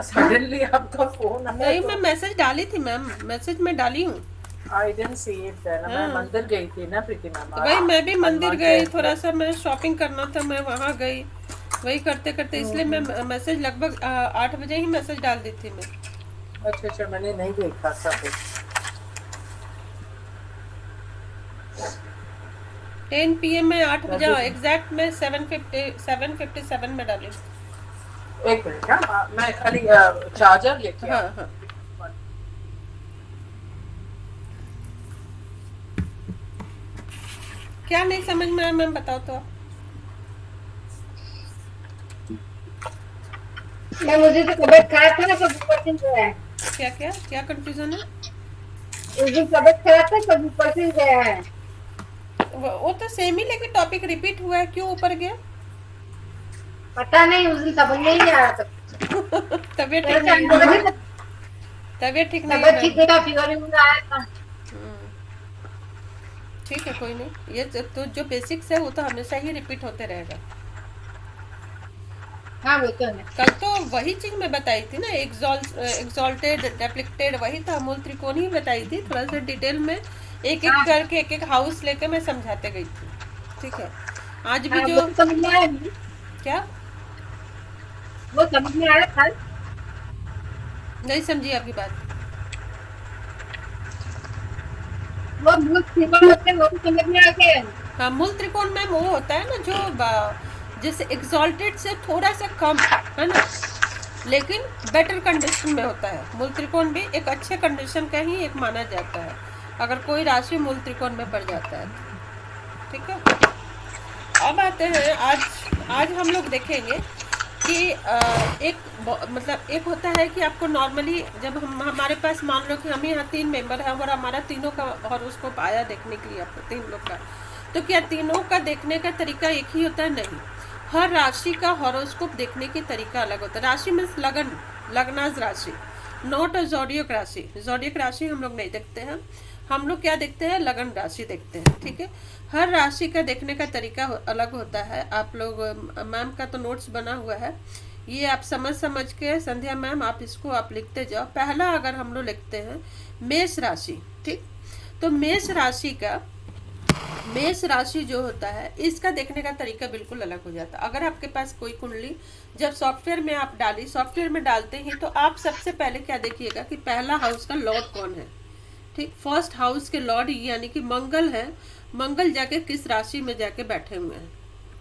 Suddenly आपका phone आया नहीं, तो मैं मैसेज डाली थी मैम, मैसेज में डाली हूँ। I didn't see it then. मैं हाँ, मंदिर गई थी ना प्रीति मैम तो आज, वही मैं भी मंदिर हनुमान गई, जयंती थोड़ा है। सा मैं शॉपिंग करना था, मैं वहाँ गई। वही करते करते इसलिए मैं हम्म। मैसेज लगभग 8 बजे ही मैसेज डाल दी थी मैं। अच्छा अच्छा, मैंने नहीं देखा सब। 10 PM में 8 बजे, मैं भी एग्जैक्ट में 7:57 में डाली। एक मिनट, हाँ मैं खाली चार्जर लेके हाँ आऊँ। हाँ। क्या नहीं समझ में आया मैम, बताओ तो आप। मैं मुझे तो तबीयत खराब था ना, सब ऊपर से गया है। क्या क्या क्या कंफ्यूजन है? उस दिन तबीयत खराब था, सब ऊपर से गया है। वो तो सेम ही, लेकिन टॉपिक रिपीट हुआ है, क्यों ऊपर गया? पता नहीं, उस दिन समझ में ही नहीं आ रहा था। तबीयत ठीक मेरे से नहीं है? अंदर भी तबीयत ठीक नहीं है तबीयत ठीक मैम? नहीं था, फीवर भी मुझे आया था। ठीक है, कोई नहीं, ये तो जो बेसिक्स है वो तो हमेशा ही रिपीट होते रहेगा। हाँ वो तो है। कल तो वही चीज मैं बताई थी ना, एग्जॉल्टेड डेप्लिकेटेड, वही था, मूल त्रिकोण ही बताई थी, थोड़ा सा डिटेल में एक एक हाँ करके एक एक हाउस लेके मैं समझाते गई थी। ठीक है। आज भी हाँ, वो जो, तो समझ में आया मुझे। क्या वो समझ में आया था। नहीं समझी आपकी बात? वो मूल त्रिकोण होते हैं, वो तो समझ में आ गए। हाँ, मूल त्रिकोण मैम वो होता है ना जो जैसे एग्जॉल्टेड से थोड़ा सा कम, है ना, लेकिन बेटर कंडीशन में होता है। मूल त्रिकोण भी एक अच्छे कंडीशन का ही एक माना जाता है, अगर कोई राशि मूल त्रिकोण में पड़ जाता है तो। ठीक है। अब आते हैं, आज आज हम लोग देखेंगे कि मतलब एक होता है कि आपको नॉर्मली जब हम हमारे पास मान लो कि हम यहाँ 3 मेंबर हैं और हमारा तीनों का हॉरोस्कोप आया देखने के लिए, आपको 3 लोग का, तो क्या तीनों का देखने का तरीका एक ही होता है? नहीं, हर राशि का हॉरोस्कोप देखने की तरीका अलग होता है। राशि मीन्स लगन, लग्नाज राशि, नॉट अ जोडियक राशि। जोडियक राशि हम लोग नहीं देखते हैं, हम लोग क्या देखते हैं? लगन राशि देखते हैं। ठीक है। हर राशि का देखने का तरीका अलग होता है। आप लोग, मैम का तो नोट्स बना हुआ है, ये आप समझ समझ के, संध्या मैम आप इसको आप लिखते जाओ। पहला अगर हम लोग लिखते हैं मेष राशि, ठीक, तो मेष राशि जो होता है इसका देखने का तरीका बिल्कुल अलग हो जाता है। अगर आपके पास कोई कुंडली जब सॉफ्टवेयर में आप डाली, सॉफ्टवेयर में डालते हैं तो आप सबसे पहले क्या देखिएगा कि पहला हाउस का लॉर्ड कौन है। ठीक, फर्स्ट हाउस के लॉर्ड यानी कि मंगल है, मंगल जाके किस राशि में जाके बैठे हुए हैं।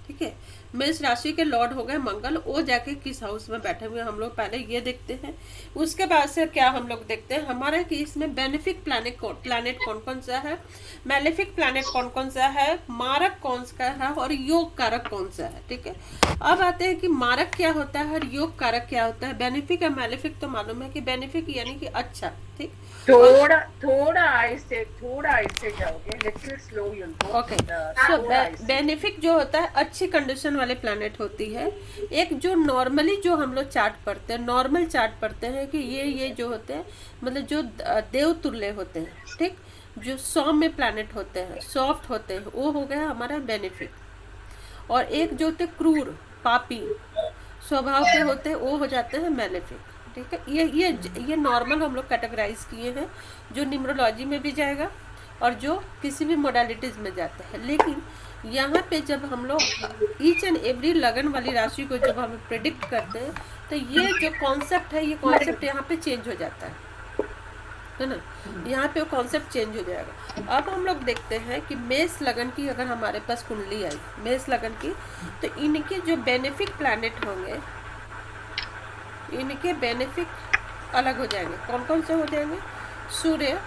ठीक है। मेष राशि के लॉर्ड हो गए मंगल, वो जाके किस हाउस में बैठे हुए हैं, हम लोग पहले ये देखते हैं। उसके बाद से क्या हम लोग देखते हैं हमारा कि इसमें बेनिफिक प्लैनेट कौन कौन सा है, मैलेफिक प्लैनेट कौन कौन सा है, मारक कौन सा है और योग कारक कौन सा है। ठीक है। अब आते हैं कि मारक क्या होता है और योग कारक क्या होता है। बेनिफिक या मैलेफिक तो मालूम है कि बेनिफिक यानी कि अच्छा, ठीक, और थोड़ा आहिस्ते जाओगे, little slow you'll go. Okay. So थोड़ा आहिस्ते। बेनिफिक जो होता है अच्छी कंडीशन वाले प्लैनेट होती है। एक जो नॉर्मली जो हम लोग चार्ट पढ़ते हैं, नॉर्मल चार्ट पढ़ते हैं कि ये जो होते हैं मतलब जो देव तुल्य होते हैं, ठीक, जो सौम्य प्लैनेट होते हैं, सॉफ्ट होते हैं, वो हो गया हमारा बेनिफिक। और एक जो होते क्रूर, पापी स्वभाव के होते हैं, वो हो जाते हैं मैलेफिक। ठीक है। ये नॉर्मल हम लोग कैटेगराइज किए हैं, जो न्यूमरोलॉजी में भी जाएगा और जो किसी भी मोडालिटीज में जाते हैं। लेकिन यहाँ पे जब हम लोग ईच एंड एवरी लगन वाली राशि को जब हम प्रेडिक्ट करते हैं तो ये जो कॉन्सेप्ट है, ये कॉन्सेप्ट यहाँ पे चेंज हो जाता है ना, यहाँ पे वो कॉन्सेप्ट चेंज हो जाएगा। अब हम लोग देखते हैं कि मेष लगन की अगर हमारे पास कुंडली आई मेष लगन की, तो इनके जो बेनिफिक प्लैनेट होंगे, इनके बेनिफिक अलग हो जाएंगे। कौन कौन से हो जाएंगे? सूर्य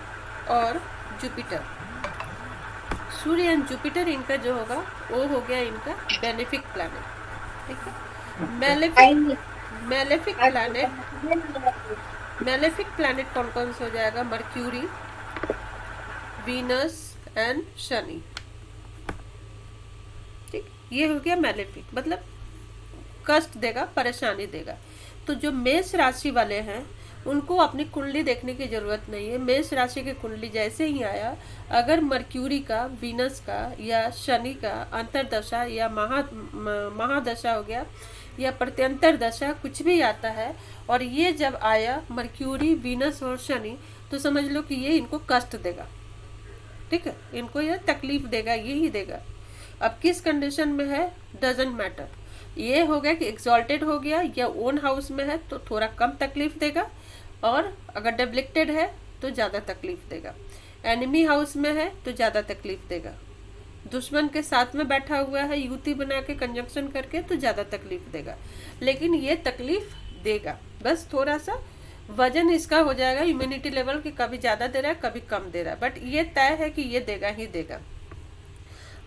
और जुपिटर। सूर्य एंड जुपिटर इनका जो होगा वो हो गया इनका बेनिफिक प्लैनेट। ठीक है। आएंगे। मेलेफिक प्लैनेट, मेलेफिक प्लैनेट कौन कौन से हो जाएगा? Mercury, Venus and Shani. ठीक, ये हो गया मेलेफिक, मतलब कष्ट देगा, परेशानी देगा। तो जो मेष राशि वाले हैं उनको अपनी कुंडली देखने की जरूरत नहीं है। मेष राशि की कुंडली जैसे ही आया, अगर मर्क्यूरी का, वीनस का या शनि का अंतरदशा या महादशा हो गया, या प्रत्यंतर दशा कुछ भी आता है, और ये जब आया मर्क्यूरी, वीनस और शनि, तो समझ लो कि ये इनको कष्ट देगा, ठीक है, इनको ये तकलीफ देगा, यही देगा। अब किस कंडीशन में है डजेंट मैटर, ये हो गया कि एग्जॉल्टेड हो गया या ओन हाउस में है तो थोड़ा कम तकलीफ देगा, और अगर डेब्लिक्टेड है तो ज़्यादा तकलीफ देगा, एनिमी हाउस में है तो ज़्यादा तकलीफ देगा, दुश्मन के साथ में बैठा हुआ है युति बना के कंजंक्शन करके तो ज़्यादा तकलीफ देगा, लेकिन ये तकलीफ देगा, बस थोड़ा सा वजन इसका हो जाएगा इम्यूनिटी लेवल की, कभी ज़्यादा दे रहा है कभी कम दे रहा है, बट ये तय है कि ये देगा ही देगा।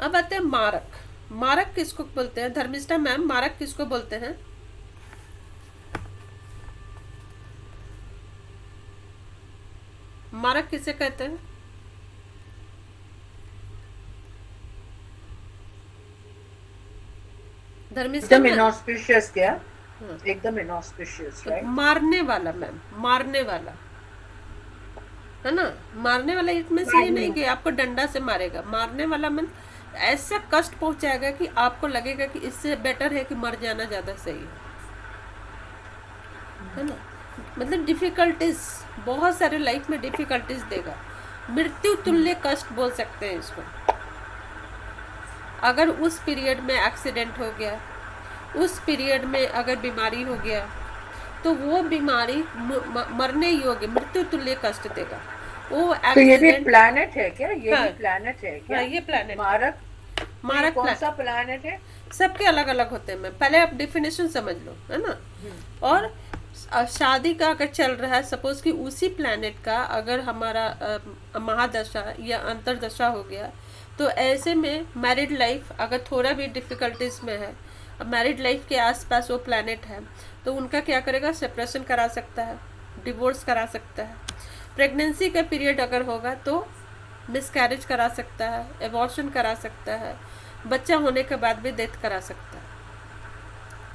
अब आते हैं मारक। मारक किसको बोलते हैं धर्मिष्ठा मैम, मारक किसको बोलते हैं? मारक किसे कहते हैं? धर्मिष्ठा एकदम मैम, इनऑस्पिशियस क्या? एकदम इनऑस्पिशियस, राइट? मारने वाला मैम, मारने वाला है ना, मारने वाला इट मीन्स ये नहीं कि आपको डंडा से मारेगा, मारने वाला मीन ऐसा कष्ट पहुंचाएगा कि आपको लगेगा कि इससे बेटर है कि मर जाना ज्यादा सही है ना। मतलब डिफिकल्टीज, बहुत सारे लाइफ में डिफिकल्टीज देगा, मृत्यु तुल्य कष्ट बोल सकते हैं इसको। अगर उस पीरियड में एक्सीडेंट हो गया, उस पीरियड में अगर बीमारी हो गया, तो वो बीमारी मरने योग्य मृत्यु तुल्य कष्ट देगा वो तो ये भी एक्सीडेंट। प्लैनेट है क्या? ये हाँ। भी प्लैनेट है क्या? हाँ, ये प्लैनेट, मारक? मारक कौन प्लैनेट सा प्लैनेट है? सबके अलग अलग होते हैं मैम, पहले आप डिफिनेशन समझ लो, है ना। और शादी का अगर चल रहा है, सपोज कि उसी प्लैनेट का अगर हमारा महादशा या अंतरदशा हो गया, तो ऐसे में मैरिड लाइफ अगर थोड़ा भी डिफिकल्टीज में है, अब मैरिड लाइफ के आसपास वो प्लैनेट है, तो उनका क्या करेगा, सेपरेशन करा सकता है, डिवोर्स करा सकता है। प्रेगनेंसी का पीरियड अगर होगा तो मिसकैरेज करा सकता है, एबॉर्शन करा सकता है, बच्चा होने के बाद भी डेथ करा सकता है,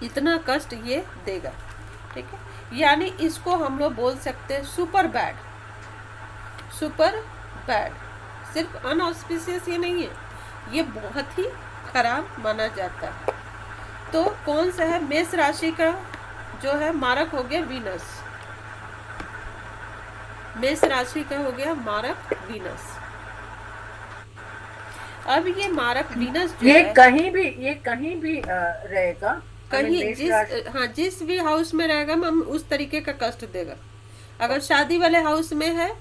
इतना कष्ट ये देगा, ठीक है। यानी इसको हम लोग बोल सकते हैं सुपर बैड, सुपर बैड, सिर्फ अनऑस्पिशियस ये नहीं है, ये बहुत ही खराब माना जाता है। तो कौन सा है? मेष राशि का जो है मारक हो गया वीनस, मेष राशि का हो गया मारक वीनस। अब ये मारक वीनस जो ये है कहीं भी रहेगा, कहीं मेष जिस राशि- हाँ जिस भी हाउस में रहेगा मैम उस तरीके का कष्ट देगा। अगर शादी वाले हाउस में है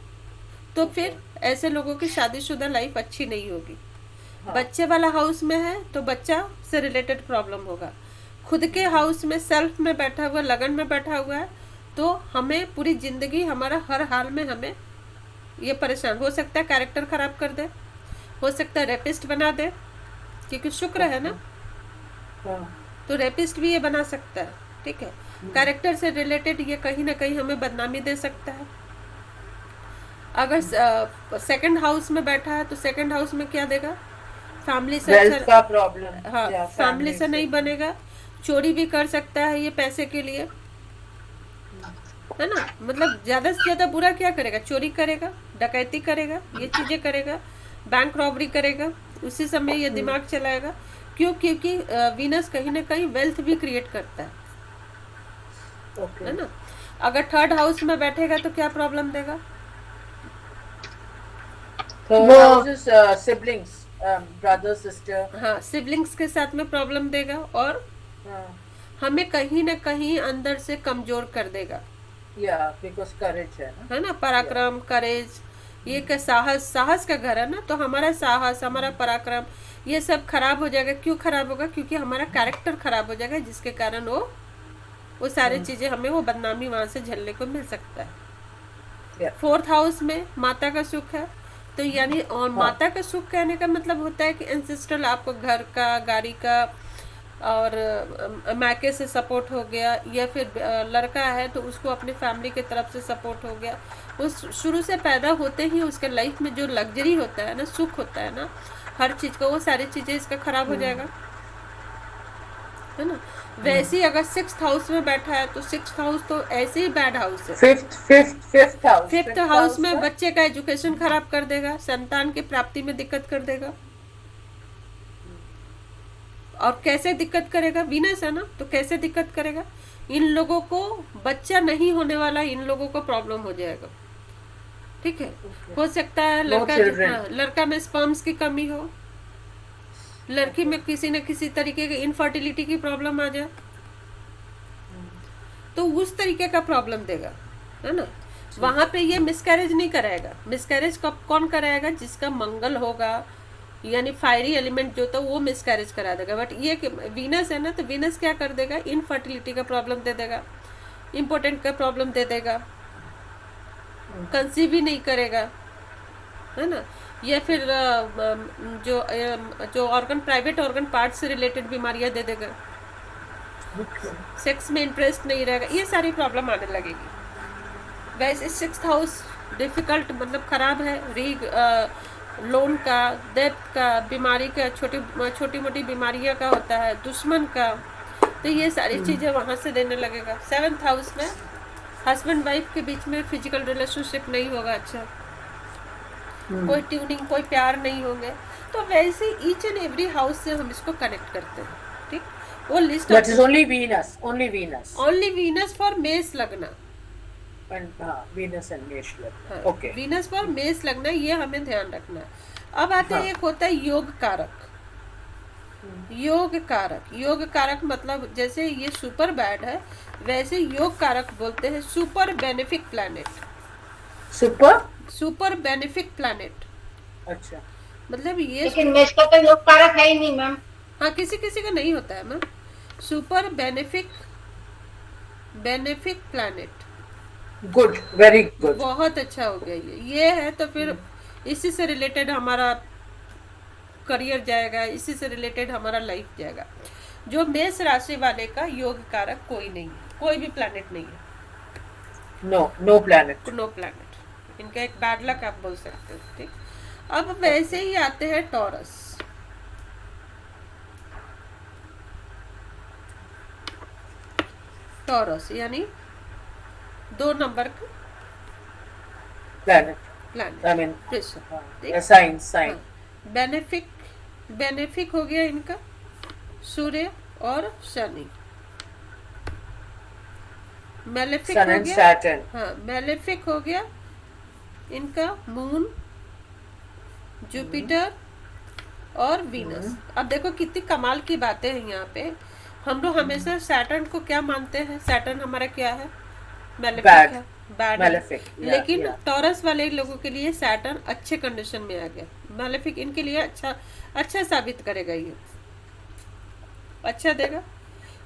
तो फिर ऐसे लोगों की शादीशुदा लाइफ अच्छी नहीं होगी। हाँ। बच्चे वाला हाउस में है तो बच्चा से रिलेटेड प्रॉब्लम होगा। खुद के हाउस में सेल्फ में बैठा हुआ, लगन में बैठा हुआ है, तो हमें पूरी जिंदगी हमारा हर हाल में हमें ये परेशान हो सकता है, कैरेक्टर खराब कर दे, हो सकता है रेपिस्ट बना दे, क्योंकि शुक्र है ना, हाँ। तो रेपिस्ट भी ये बना सकता है, ठीक है। कैरेक्टर से रिलेटेड ये कहीं ना कहीं हमें बदनामी दे सकता है। अगर सेकंड हाउस में बैठा है तो सेकंड हाउस में क्या देगा, फैमिली से वेल्थ का प्रॉब्लम, हाँ या फैमिली से नहीं बनेगा, चोरी भी कर सकता है ये पैसे के लिए, है ना। मतलब ज्यादा से ज्यादा बुरा क्या करेगा, चोरी करेगा, डकैती करेगा, ये चीजें करेगा, बैंक रॉबरी करेगा, उसी समय ये दिमाग चलाएगा। क्यों? क्योंकि वीनस कहीं ना कहीं वेल्थ भी क्रिएट करता है ना। अगर थर्ड हाउस में बैठेगा तो क्या प्रॉब्लम देगा, सिबलिंग्स, ब्रदर सिस्टर, हाँ सिबलिंग्स के साथ में प्रॉब्लम देगा, और हमें कहीं ना कहीं अंदर से कमजोर कर देगा, या बिकॉज़ करेज है ना, पराक्रम, करेज, ये का साहस, साहस का घर है ना, तो हमारा साहस, हमारा पराक्रम, ये सब खराब हो जाएगा। क्यों खराब होगा? क्योंकि हमारा कैरेक्टर खराब हो जाएगा, जिसके कारण वो सारी चीजें हमें वो बदनामी वहां से झेलने को मिल सकता है। फोर्थ हाउस में माता का सुख है, तो यानी और माता का सुख कहने का मतलब होता है कि एंसेस्ट्रल, आपको घर का, गाड़ी का, और मायके से सपोर्ट हो गया, या फिर लड़का है तो उसको अपने फैमिली की तरफ से सपोर्ट हो गया। उस शुरू से पैदा होते ही उसके लाइफ में जो लग्जरी होता है ना, सुख होता है ना, हर चीज का, वो सारी चीजें इसका खराब हो जाएगा, है ना। वैसे ही अगर सिक्स्थ हाउस में बैठा है तो सिक्स्थ हाउस तो ऐसे ही बैड हाउस है। फिफ्थ हाउस में बच्चे का एजुकेशन खराब कर देगा, संतान की प्राप्ति में दिक्कत कर देगा, और कैसे दिक्कत करेगा, वीनस है ना, तो कैसे दिक्कत करेगा, इन लोगों को बच्चा नहीं होने वाला, इन लोगों को प्रॉब्लम हो जाएगा, ठीक है। हो सकता है लड़का लड़का में स्पर्म्स की कमी हो, लड़की में किसी न किसी तरीके की इनफर्टिलिटी की प्रॉब्लम आ जाए, तो उस तरीके का प्रॉब्लम देगा, है ना। वहां पे ये मिसकैरेज नहीं कराएगा। मिसकैरेज कब कौन कराएगा, जिसका मंगल होगा, यानी फायरी एलिमेंट जो था वो मिसकैरेज करा देगा। बट ये वीनस है ना, तो वीनस क्या कर देगा, इनफर्टिलिटी का प्रॉब्लम दे देगा, इम्पोर्टेंट का प्रॉब्लम दे देगा, कंसीव ही नहीं करेगा, है ना। या फिर जो ऑर्गन, प्राइवेट ऑर्गन पार्ट से रिलेटेड बीमारियां दे देगा, सेक्स में इंटरेस्ट नहीं रहेगा, ये सारी प्रॉब्लम आने लगेगी। वैसे 6th हाउस डिफिकल्ट मतलब खराब है, लोन का, डेब्ट का, बीमारी का, छोटी मोटी बीमारियां का होता है, दुश्मन का, तो ये सारी चीजें वहां से देने लगेगा। 7th हाउस में हस्बैंड वाइफ के बीच में फिजिकल रिलेशनशिप नहीं होगा अच्छा, कोई ट्यूनिंग, कोई प्यार नहीं होंगे। तो वैसे ईच एंड एवरी हाउस से हम इसको कनेक्ट करते हैं, ठीक। वो list That is only Venus, only Venus. Only Venus for मेष लगना, And Venus and Mesh Lagna. हाँ, Okay. वीनस फॉर मेष लगना, ये हमें ध्यान रखना है। अब आते हैं, एक होता है योग कारक। योग कारक, योग कारक मतलब जैसे ये सुपर बैड है, वैसे योग कारक बोलते हैं super benefic planet. Super? Super benefic planet अच्छा। मतलब ये, लेकिन मेष का तो योग कारक है ही नहीं मैम। हाँ किसी किसी का नहीं होता है ma'am. Super benefic planet, Good, very good. बहुत अच्छा हो गया ये है। तो फिर इसी से रिलेटेड हमारा करियर जाएगा, इसी से रिलेटेड हमारा लाइफ जाएगा। जो मेष राशि वाले का योग कारक कोई नहीं है, कोई भी प्लैनेट नहीं है, No, no planet. No planet, इनका एक बैड लक आप बोल सकते हो, ठीक। अब वैसे ही आते हैं टॉरस। टॉरस यानी 2 नंबर का Planet. प्लैनेट, I mean, ठीक। sign. बेनिफिक हो गया इनका सूर्य और शनि। मैलेफिक Sun हो and गया, Saturn. हाँ मैलेफिक हो गया इनका मून, जुपिटर और वीनस। अब देखो कितनी कमाल की बातें हैं यहाँ पे। हम लोग हमेशा सैटर्न को क्या मानते हैं, सैटर्न हमारा क्या है, मैलेफिक Bad. है, बैड Malefic, yeah, लेकिन yeah. टॉरस वाले लोगों के लिए सैटर्न अच्छे कंडीशन में आ गया। मैलेफिक इनके लिए अच्छा साबित करेगा, ये अच्छा देगा।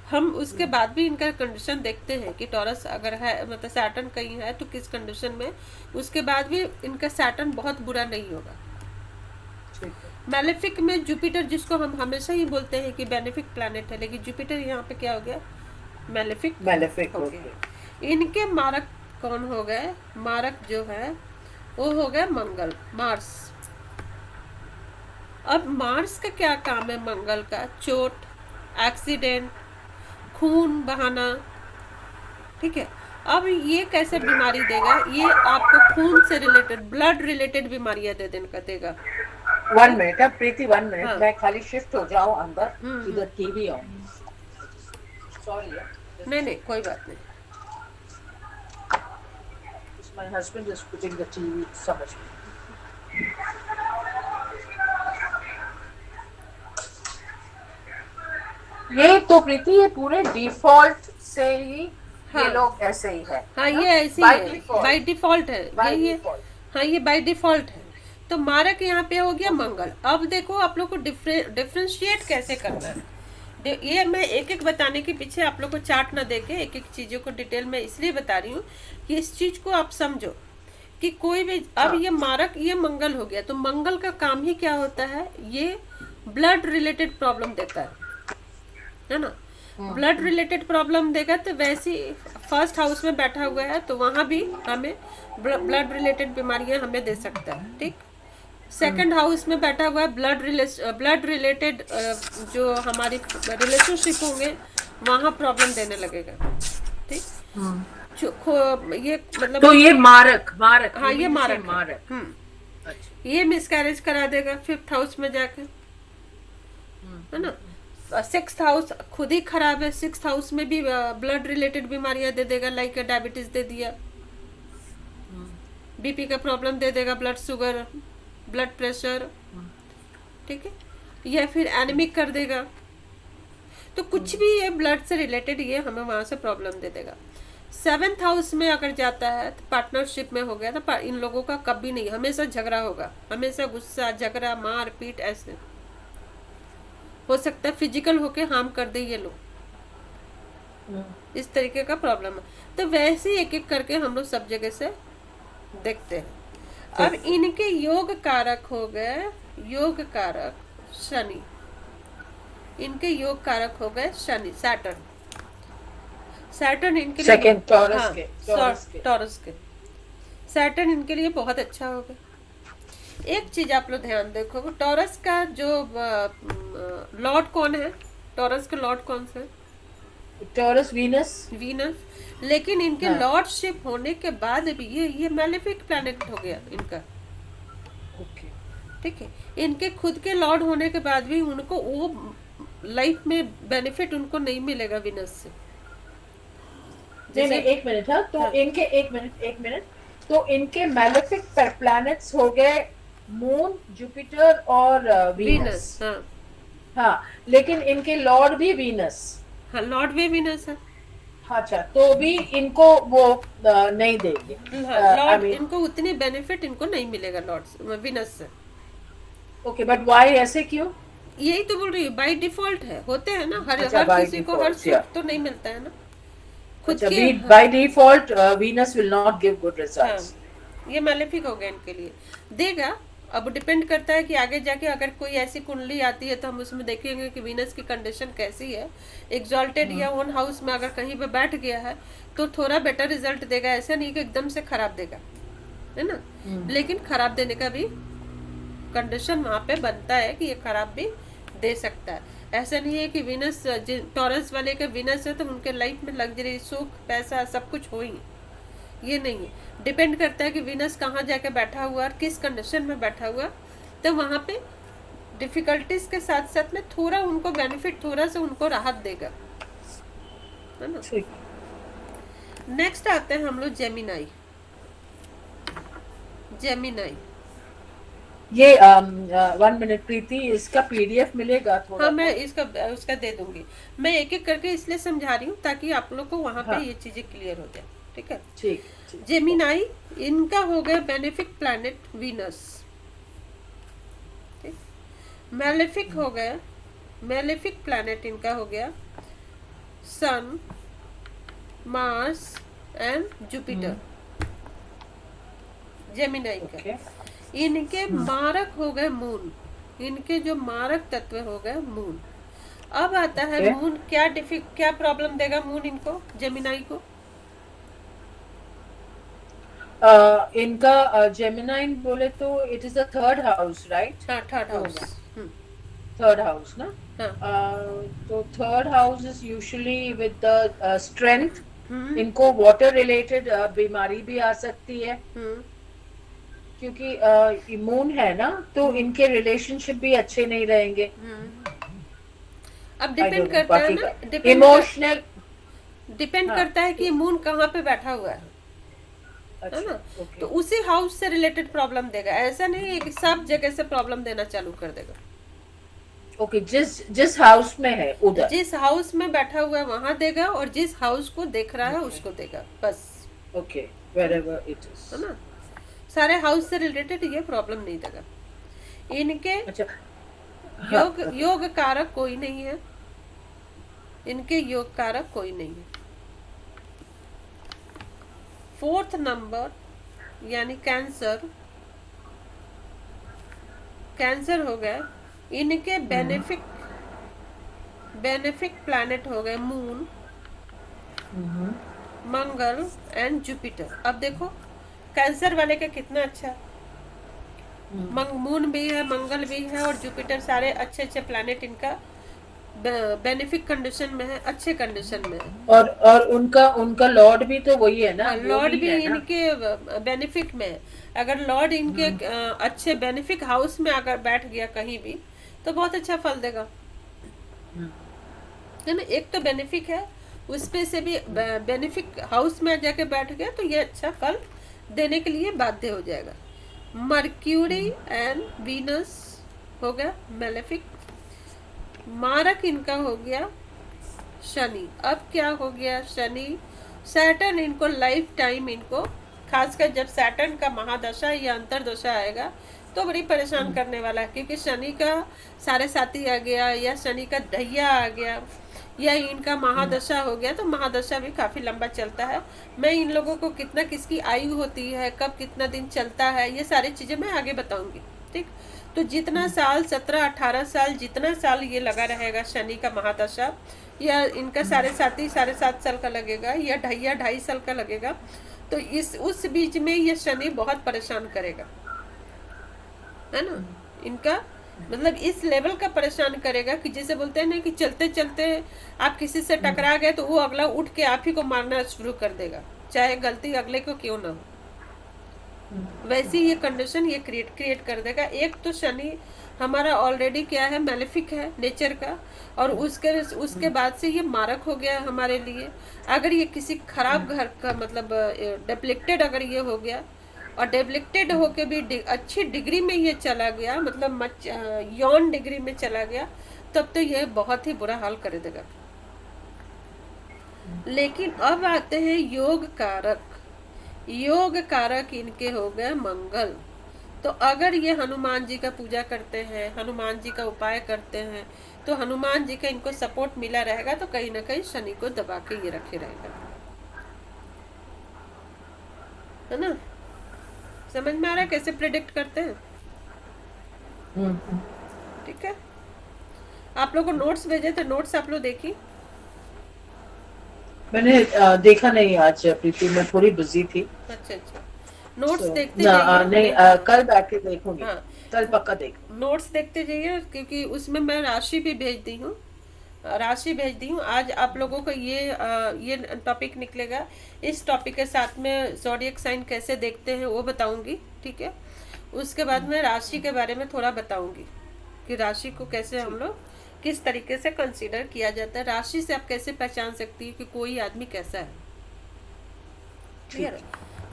हम उसके बाद भी इनका कंडीशन देखते हैं कि टॉरस अगर है, मतलब सैटर्न कहीं है तो किस कंडीशन में, उसके बाद भी इनका सैटर्न बहुत बुरा नहीं होगा। मैलेफिक में जुपिटर, जिसको हम हमेशा ही बोलते हैं कि बेनिफिक प्लैनेट है, लेकिन जुपिटर यहाँ पे क्या हो गया, मैलेफिक हो गया। इनके मारक कौन हो गए, मारक जो है वो हो गया मंगल, मार्स। अब मार्स का क्या काम है, मंगल का चोट, एक्सीडेंट, खून बहाना, ठीक है। अब ये कैसे बीमारी देगा, ये आपको खून से रिलेटेड, ब्लड रिलेटेड बीमारियां देगा। 1 minute, प्रीति 1 minute. हाँ। मैं खाली शिफ्ट हो जाऊँ अंदर, इधर टीवी ऑन। Sorry. नहीं कोई बात नहीं। My husband is putting the TV. समझ में। ये तो प्रीति, ये पूरे डिफॉल्ट से ही हाँ। ये लोग ऐसे ही है। हाँ ये ऐसे By ही है, default. बाय डिफॉल्ट है By ये default. हाँ ये बाय डिफॉल्ट है। तो मारक यहाँ पे हो गया मंगल। अब देखो आप लोग को डिफ्रेंशिएट कैसे करना है, ये मैं एक एक बताने के पीछे आप लोग को चार्ट ना देके एक एक चीज़ों को डिटेल में इसलिए बता रही हूँ कि इस चीज़ को आप समझो कि कोई भी, अब ये मारक, ये मंगल हो गया, तो मंगल का काम ही क्या होता है, ये ब्लड रिलेटेड प्रॉब्लम देता है ना। ब्लड रिलेटेड प्रॉब्लम देगा, तो वैसे फर्स्ट हाउस में बैठा हुआ है तो वहाँ भी हमें ब्लड रिलेटेड बीमारियां हमें दे सकता है, ठीक। सेकंड हाउस में बैठा हुआ है, ब्लड रिलेटेड जो हमारी रिलेशनशिप होंगे वहाँ प्रॉब्लम देने लगेगा, ठीक। ये मतलब तो ये मारक हाँ ये मारक मारक। ये मिसकैरेज करा देगा 5th हाउस में जाकर, है ना। सिक्स्थ हाउस खुद ही खराब है, सिक्स्थ हाउस में भी ब्लड रिलेटेड बीमारियां दे देगा, लाइक डायबिटीज दे दिया, बीपी का प्रॉब्लम दे देगा, ब्लड शुगर, ब्लड प्रेशर, ठीक है, या फिर एनीमिक कर देगा। तो कुछ भी ये ब्लड से रिलेटेड ये हमें वहां से प्रॉब्लम दे देगा। सेवेंथ हाउस में अगर जाता है तो पार्टनरशिप में हो गया तो इन लोगों का कभी नहीं, हमेशा झगड़ा होगा, हमेशा गुस्सा, झगड़ा, मार पीट, ऐसे हो सकता है फिजिकल होके हार्म कर दे ये लोग, इस तरीके का प्रॉब्लम है। तो वैसे ही एक एक करके हम लोग सब जगह से देखते हैं। अब इनके योग कारक हो गए, योग कारक शनि, इनके योग कारक हो गए शनि, सैटर्न। सैटर्न इनके लिए सेकंड टॉरस हाँ, के, टॉरस के। टॉरस के सैटर्न इनके लिए बहुत अच्छा होगा। एक चीज आप लोग ध्यान देखो, टॉरस का जो लॉर्ड कौन है, टॉरस के लॉर्ड कौन से? Taurus Venus. वीनस। लेकिन इनके हाँ। लॉर्डशिप होने के बाद भी ये मैलेफिक प्लैनेट हो गया इनका, ओके, ठीक है। इनके खुद के लॉर्ड होने के बाद भी उनको वो लाइफ में बेनिफिट उनको नहीं मिलेगा विनस से। नहीं, एक मिनट, हाँ, तो हाँ। इनके एक मिनट, तो इनके मैलेफिक प्लैनेट्स हो गए मून, जुपिटर और वीनस। वीनस, हाँ हाँ, लेकिन इनके लॉर्ड भी वीनस। हाँ, लॉर्ड भी वीनस है। अच्छा, तो भी इनको वो नहीं देंगे। लॉर्ड इनको उतनी बेनिफिट इनको नहीं मिलेगा लॉर्ड विनस से। ओके, बट व्हाई, ऐसे क्यों? यही तो बोल रही हूँ, बाय डिफॉल्ट है, होते हैं ना, हर अच्छा, by किसी को हर default, yeah. सुख तो नहीं मिलता है ना खुद अच्छा, के। By default Venus will not give good results. ये मैलेफिक हो गया इनके लिए, देगा। अब डिपेंड करता है कि आगे जाके अगर कोई ऐसी कुंडली आती है तो हम उसमें देखेंगे कि वीनस की कंडीशन कैसी है। एग्जॉल्टेड या वन हाउस में अगर कहीं पे बैठ गया है तो थोड़ा बेटर रिजल्ट देगा, ऐसा नहीं कि एकदम से खराब देगा, है ना। लेकिन खराब देने का भी कंडीशन वहां पे बनता है कि ये खराब भी दे सकता है। ऐसा नहीं है कि विनस, टॉरस वाले के विनस है तो उनके लाइफ में लग्जरी, सुख, पैसा सब कुछ हो ही, ये नहीं है। डिपेंड करता है कि विनस कहाँ जाके बैठा हुआ और किस कंडीशन में बैठा हुआ, तो वहां पे डिफिकल्टीज के साथ साथ में थोड़ा उनको बेनिफिट, थोड़ा सा उनको राहत देगा, है ना। नेक्स्ट आते हैं हम लोग जेमिनाई। जेमिनाई, ये 1 मिनट प्रीति, इसका पीडीएफ मिलेगा थोड़ा? हाँ, मैं इसका उसका दे दूंगी। मैं एक एक करके इसलिए समझा रही हूँ ताकि आप लोग को वहां पे ये चीजें क्लियर हो जाए, ठीक है। ठीक। जेमिनाई, इनका हो गया बेनिफिक प्लैनेट वीनस, ठीक। मैलेफिक हो गया, मैलेफिक प्लैनेट इनका हो गया सन, मार्स एंड जुपिटर, जेमिनाई का। इनके मारक हो गए मून, इनके जो मारक तत्व हो गए मून। अब आता है मून क्या प्रॉब्लम देगा मून इनको, जेमिनाई को। इनका जेमिनाइन बोले तो it is the third house, right? हाँ, थर्ड हाउस। थर्ड हाउस ना। हाँ। तो third house is usually with the strength. इनको वाटर रिलेटेड बीमारी भी आ सकती है, क्योंकि मून है ना, तो इनके रिलेशनशिप भी अच्छे नहीं रहेंगे। अब डिपेंड करता है ना, इमोशनल डिपेंड करता है कि मून कहाँ पे बैठा हुआ है ना। तो उसी हाउस से रिलेटेड प्रॉब्लम देगा, ऐसा नहीं है कि सब जगह से प्रॉब्लम देना चालू कर देगा। ओके, जिस हाउस में है उधर, जिस हाउस में बैठा हुआ है वहां देगा, और जिस हाउस को देख रहा है उसको देगा, बस। ओके, वेयरएवर इट इज, है ना। सारे हाउस से रिलेटेड ये प्रॉब्लम नहीं देगा इनके। अच्छा, योग कारक कोई नहीं है इनके, योग कारक कोई नहीं है। फोर्थ नंबर यानी कैंसर, कैंसर हो गया इनके बेनिफिक प्लैनेट हो गए मून, मंगल एंड जुपिटर। अब देखो कैंसर वाले का कितना अच्छा, मून भी है, मंगल भी है और जुपिटर, सारे अच्छे अच्छे प्लैनेट इनका बेनिफिक कंडीशन में है, अच्छे कंडीशन में है। और उनका लॉर्ड भी तो वही है ना, लॉर्ड भी इनके बेनिफिक में है। अगर लॉर्ड इनके अच्छे बेनिफिक हाउस में अगर बैठ गया कहीं भी तो बहुत अच्छा फल देगा। है ना, एक तो बेनिफिक है, उस पे से भी बेनिफिक हाउस में जाके बैठ गया तो ये अच्छा फल देने के लिए बाध्य हो जाएगा। मर्क्यूरी एंड वीनस हो गया मेलेफिक। मारक इनका हो गया शनि। अब क्या हो गया, शनि सैटर्न इनको लाइफ टाइम इनको, खासकर जब सैटर्न का महादशा या अंतरदशा आएगा तो बड़ी परेशान करने वाला है, क्योंकि शनि का साढ़े साथी आ गया या शनि का ढैया आ गया या इनका महादशा हो गया, तो महादशा भी काफ़ी लंबा चलता है। मैं इन लोगों को कितना किसकी आयु होती है, कब कितना दिन चलता है, ये सारी चीज़ें मैं आगे बताऊंगी। ठीक, तो जितना साल 17-18 साल जितना साल ये लगा रहेगा शनि का महादशा, या इनका साढ़े सात साल का लगेगा या ढैया 2.5 साल का लगेगा, तो इस उस बीच में ये शनि बहुत परेशान करेगा, है ना। इनका मतलब इस लेवल का परेशान करेगा कि जैसे बोलते हैं ना कि चलते चलते आप किसी से टकरा गए तो वो अगला उठ के आप ही को मारना शुरू कर देगा, चाहे गलती अगले को क्यों ना हो। वैसी ये कंडीशन ये क्रिएट कर देगा। एक तो शनि हमारा ऑलरेडी क्या है, मेलेफिक है नेचर का, और उसके बाद से ये मारक हो गया हमारे लिए। अगर ये किसी खराब घर का मतलब डेप्लेक्टेड अगर ये हो गया, और डेप्लेक्टेड होके भी अच्छी डिग्री में ये चला गया, मतलब यौन डिग्री में चला गया, तब तो ये बहुत ही बुरा हाल कर देगा। लेकिन अब आते हैं योग कारक। योग कारक इनके हो गए मंगल। तो अगर ये हनुमान जी का पूजा करते हैं, हनुमान जी का उपाय करते हैं, तो हनुमान जी का इनको सपोर्ट मिला रहेगा, तो कहीं ना कहीं शनि को दबा के ये रखे रहेगा, है ना। समझ में आ रहा है कैसे प्रेडिक्ट करते हैं? ठीक है, आप लोग को नोट्स भेजे थे, नोट्स आप लोग देखी? मैंने देखा नहीं आज प्रीति, मैं थोड़ी बिजी थी। अच्छा, नोट्स देखते नहीं, कल बैठ के देखूंगी। हाँ, कल पक्का देख नोट्स देखते जाइए, क्योंकि उसमें मैं राशि भी भेज दी हूँ। आज आप लोगों को ये टॉपिक निकलेगा। इस टॉपिक के साथ में ज़ोडिएक साइन कैसे देखते हैं वो बताऊंगी, ठीक है। उसके बाद में राशि के बारे में थोड़ा बताऊंगी कि राशि को कैसे हम लोग किस तरीके से कंसीडर किया जाता है। राशि से आप कैसे पहचान सकती है कि कोई आदमी कैसा है, क्लियर है।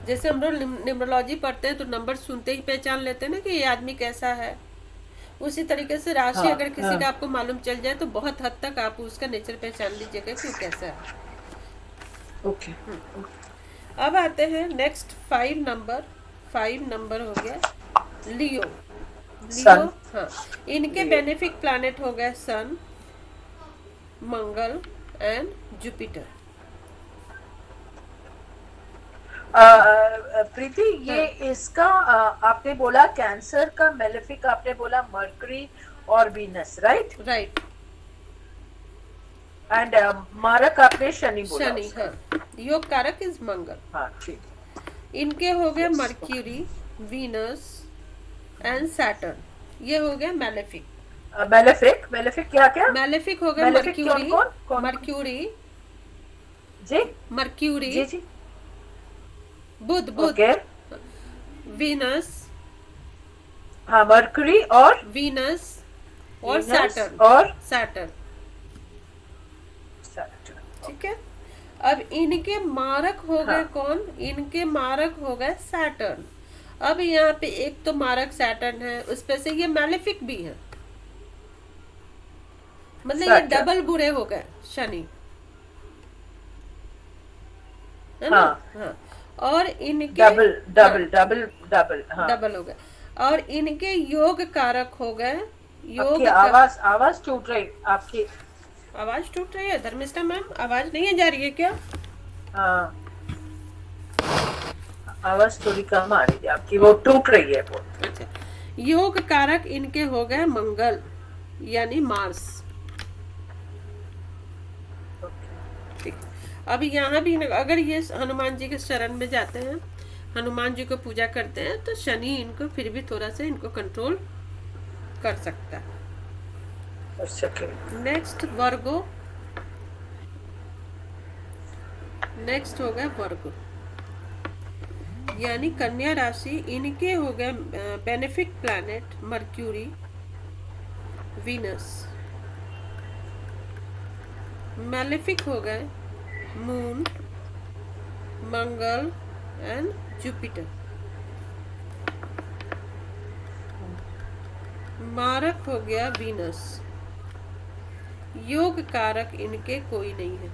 जैसे हम लोग न्यूमरोलॉजी पढ़ते हैं तो नंबर सुनते ही पहचान लेते हैं ना कि ये आदमी कैसा है, उसी तरीके से राशि अगर किसी का आपको मालूम चल जाए तो बहुत हद तक आप उसका नेचर पहचान लीजिएगा कि वो कैसा है। ओके। अब आते हैं नेक्स्ट 5 नंबर हो गया लियो। हाँ, इनके बेनिफिक प्लैनेट हो गए सन, मंगल एंड जुपिटर। प्रीति, ये इसका आपने बोला कैंसर का मेलेफिक, आपने बोला मर्करी और वीनस, राइट? एंड मारक आपने शनि बोला। शनि, हाँ। योग कारक इज मंगल। हाँ, ठीक। इनके हो गए मर्क्यूरी, वीनस एंड सैटर्न, ये हो गया मेलेफिक। मेलेफिक क्या मेलेफिक हो गया मर्क्यूरी जी बुध, वीनस, हाँ, मर्करी और वीनस और सैटर्न, ठीक है। अब इनके मारक हो गए कौन? इनके मारक हो गए सैटर्न। अब यहाँ पे एक तो मारक सैटर्न है, उस पे से ये मैलेफिक भी है, मतलब ये डबल बुरे हो गए शनि, है ना। हाँ, और इनके डबल हो गए। और इनके योग कारक हो गए योग। आवाज टूट रही, आपकी आवाज टूट रही है धर्मिष्ठा मैम? आवाज नहीं जा रही है क्या? हाँ, आवाज थोड़ी कम आ रही है आपकी, वो टूट रही है बहुत। अच्छा, योग कारक इनके हो गए मंगल यानी मार्स, ठीक। अब यहाँ भी अगर ये हनुमान जी के शरण में जाते हैं, हनुमान जी को पूजा करते हैं, तो शनि इनको फिर भी थोड़ा सा इनको कंट्रोल कर सकता है। नेक्स्ट वर्गो। नेक्स्ट हो गया वर्गो यानी कन्या राशि। इनके हो गए benefic planet mercury, Venus, malefic हो गए मून, मंगल एंड जुपिटर। मारक हो गया वीनस। योग कारक इनके कोई नहीं है,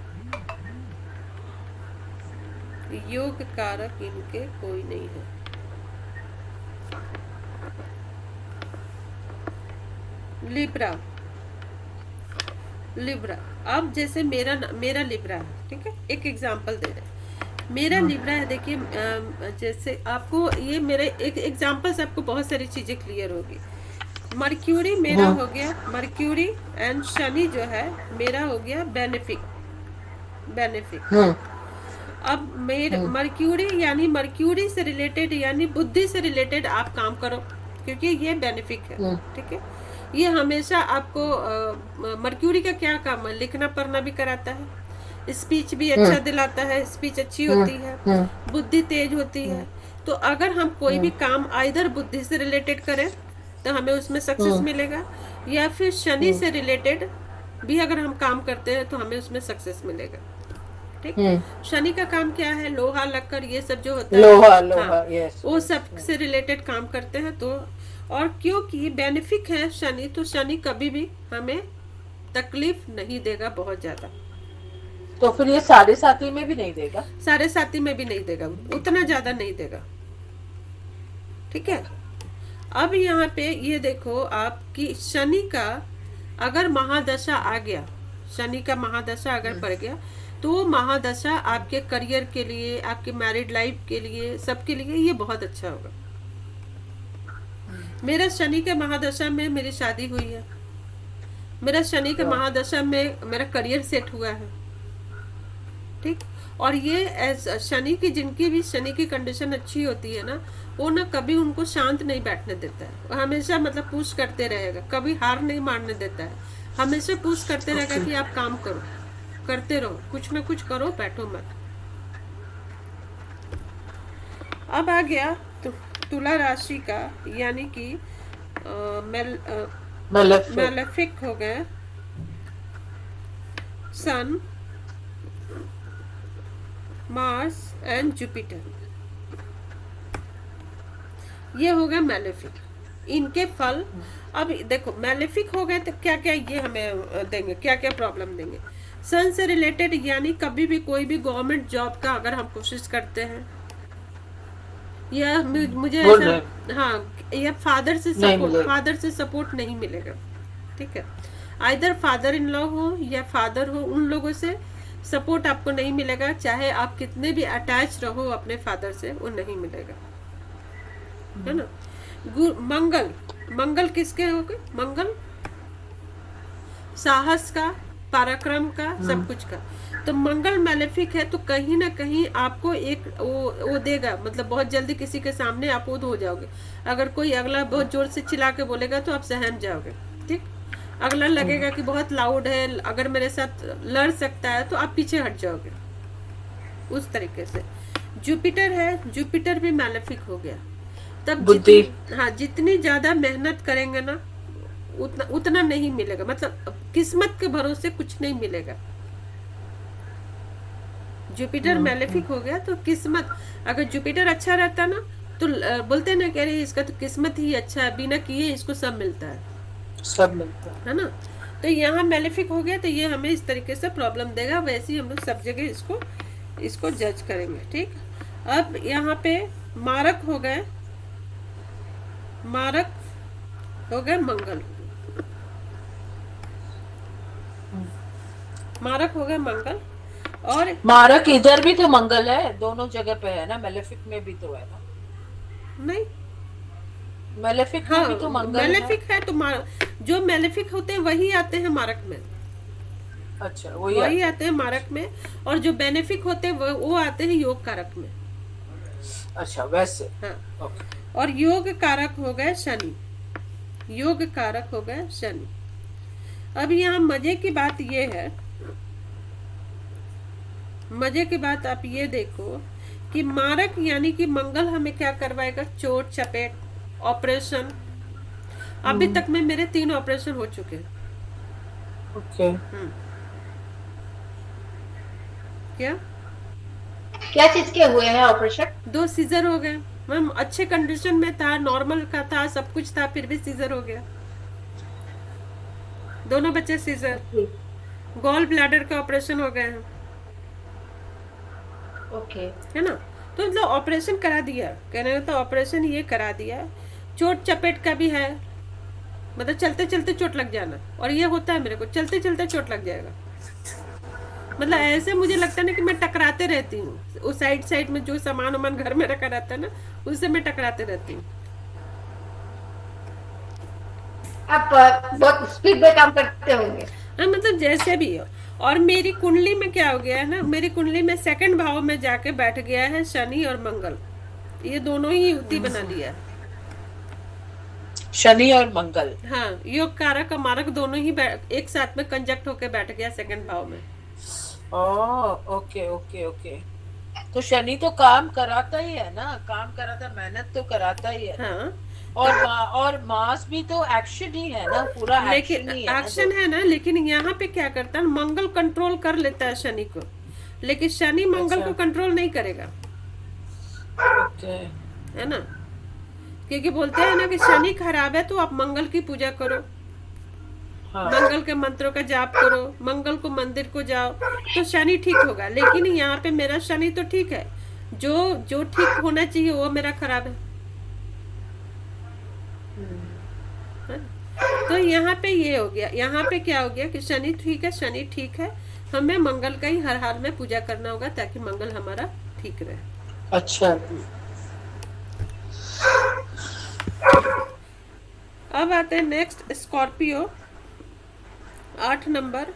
योग कारक इनके कोई नहीं है। Libra, Libra. अब जैसे मेरा लिब्रा है, ठीक है, एक एग्जांपल दे रहे हैं। मेरा लिब्रा है, देखिए जैसे आपको ये मेरे एक एग्जांपल से आपको बहुत सारी चीजें क्लियर होगी। मर्क्यूरी मेरा हो गया, मर्क्यूरी एंड शनि जो है मेरा हो गया बेनिफिक, बेनिफिक। अब मेरे मर्क्यूरी यानी मर्क्यूरी से रिलेटेड यानी बुद्धि से रिलेटेड आप काम करो, क्योंकि ये बेनिफिक है, ठीक है। ये हमेशा आपको मर्क्यूरी का क्या काम है, लिखना पढ़ना भी कराता है, स्पीच भी अच्छा दिलाता है, स्पीच अच्छी होती है, बुद्धि तेज होती है। तो अगर हम कोई भी काम आइदर बुद्धि से रिलेटेड करें तो हमें उसमें सक्सेस मिलेगा, या फिर शनि से रिलेटेड भी अगर हम काम करते हैं तो हमें उसमें सक्सेस मिलेगा, ठीक। शनि का काम क्या है, लोहा लक्कड़ ये सब जो होता है, लोहा यस, वो सब से रिलेटेड काम करते हैं। तो और क्योंकि बेनिफिक है शनि, तो शनि कभी भी हमें तकलीफ नहीं देगा बहुत ज्यादा। तो फिर ये साढ़े साथी में भी नहीं देगा, साढ़े साथी में भी नहीं देगा, उतना ज्यादा नहीं देगा, ठीक है। अब यहाँ पे ये देखो आपकी शनि का अगर महादशा आ गया, शनि का महादशा अगर पड़ गया तो वो महादशा आपके करियर के लिए, आपके मैरिड लाइफ के लिए, सबके लिए ये बहुत अच्छा होगा। मेरा शनि के महादशा में मेरी शादी हुई है, मेरा शनि के महादशा में मेरा करियर सेट हुआ है, ठीक। और ये शनि की, जिनकी भी शनि की कंडीशन अच्छी होती है ना, वो ना कभी उनको शांत नहीं बैठने देता है, वो हमेशा मतलब पुश करते रहेगा, कभी हार नहीं मारने देता है, हमेशा पुश करते रहेगा कि आप काम करो, करते रहो, कुछ ना कुछ करो, बैठो मत। अब आ गया तुला राशि का, यानी कि मैलेफिक हो गए सन, मार्स एंड जुपिटर, ये हो गया मैलेफिक। इनके फल अब देखो, मैलेफिक हो गए तो क्या क्या ये हमें देंगे, क्या क्या प्रॉब्लम देंगे। सन से रिलेटेड यानी कभी भी कोई भी गवर्नमेंट जॉब का अगर हम कोशिश करते हैं, या मुझे ऐसा, हाँ, या फादर से सपोर्ट नहीं मिलेगा, ठीक है। आइदर फादर इन लॉ हो या फादर हो, उन लोगों से सपोर्ट आपको नहीं मिलेगा, चाहे आप कितने भी अटैच रहो अपने फादर से, वो नहीं मिलेगा, है ना। मंगल, मंगल किसके हो गए, मंगल साहस का, पराक्रम का, सब कुछ का। तो मंगल मैलेफिक है, तो कहीं ना कहीं आपको एक वो देगा, मतलब बहुत जल्दी किसी के सामने आप वो हो जाओगे। अगर कोई अगला बहुत जोर से चिल्ला के बोलेगा तो आप सहम जाओगे, ठीक। अगला लगेगा कि बहुत लाउड है, अगर मेरे साथ लड़ सकता है तो आप पीछे हट जाओगे, उस तरीके से। जुपिटर है, जुपिटर भी मैलेफिक हो गया, तब जितनी ज्यादा मेहनत करेंगे ना उतना नहीं मिलेगा, मतलब किस्मत के भरोसे कुछ नहीं मिलेगा। जुपिटर मैलेफिक हो गया तो किस्मत, अगर जुपिटर अच्छा रहता ना तो बोलते ना, कह रहे इसका तो किस्मत ही अच्छा है, बिना किए इसको सब मिलता है ना। तो यहाँ मैलेफिक हो गया तो ये हमें इस तरीके से प्रॉब्लम देगा, वैसे ही हम लोग सब जगह इसको जज करेंगे, ठीक। अब यहाँ पे मारक हो गए, मारक हो गए मंगल, मारक हो गए मंगल, और मारक इधर भी तो मंगल है, दोनों जगह पे है ना, मैलेफिक में भी तो है ना, नहीं मैलेफिक हाँ, में भी तो मंगल मैलेफिक है तो जो मैलेफिक होते हैं वही आते हैं मारक में, अच्छा वही आते हैं मारक में, और जो बेनिफिक होते हैं वो आते हैं योग कारक में, अच्छा वैसे, हाँ। ओके। और योग कारक हो गए शनि, योग कारक हो गए शनि। अब यहाँ मजे की बात ये है, मजे की बात आप ये देखो कि मारक यानी कि मंगल हमें क्या करवाएगा, चोट चपेट, ऑपरेशन। अभी तक में मेरे 3 ऑपरेशन हो चुके हैं, ओके। क्या क्या चीज के हुए हैं ऑपरेशन? 2 सीजर हो गए मैम, अच्छे कंडीशन में था, नॉर्मल का था, सब कुछ था, फिर भी सीजर हो गया। दोनों बच्चे सीजर। ओके गॉल ब्लैडर का ऑपरेशन हो गए हैं, ओके। है ना। तो मतलब ऑपरेशन करा दिया, कहने का तो ऑपरेशन ये करा दिया। चोट चपेट का भी है, मतलब चलते चलते चोट लग जाना, और ये होता है मेरे को, चलते चलते चोट लग जाएगा। मतलब ऐसे मुझे लगता है ना कि मैं टकराते रहती हूँ, उस साइड साइड में जो सामान वामान घर में रखा रहता है ना, उससे मैं टकराते रहती हूँ। आप बहुत स्पीड में काम करते होंगे। हाँ, मतलब जैसे भी हो। और मेरी कुंडली में क्या हो गया है ना, मेरी कुंडली में 2nd भाव में जाके बैठ गया है शनि और मंगल, ये दोनों ही युति बना लिया है। शनि और मंगल। हाँ, योग कारक और मारक दोनों ही एक साथ में कंजक्ट होके बैठ गया 2nd भाव में। Okay okay okay. तो शनि तो काम कराता ही है ना, काम कराता, मेहनत तो कराता ही है। हाँ, और मास भी तो एक्शन ही है ना, पूरा एक्शन लेकिन ही है ना, एक्शन है ना, लेकिन यहाँ पे क्या करता है, मंगल कंट्रोल कर लेता है शनि को, लेकिन शनि मंगल अच्छा। को कंट्रोल नहीं करेगा, ओके। है ना। क्योंकि बोलते हैं ना कि शनि खराब है तो आप मंगल की पूजा करो, हाँ मंगल के मंत्रों का जाप करो, मंगल को मंदिर को जाओ, तो शनि ठीक होगा। लेकिन यहाँ पे मेरा शनि तो ठीक है, जो जो ठीक होना चाहिए वो मेरा खराब है ना? तो यहाँ पे ये हो गया, यहाँ पे क्या हो गया कि शनि ठीक है, शनि ठीक है, हमें मंगल का ही हर हाल में पूजा करना होगा ताकि मंगल हमारा ठीक रहे। अच्छा। अब आते हैं नेक्स्ट स्कॉर्पियो, 8 नंबर,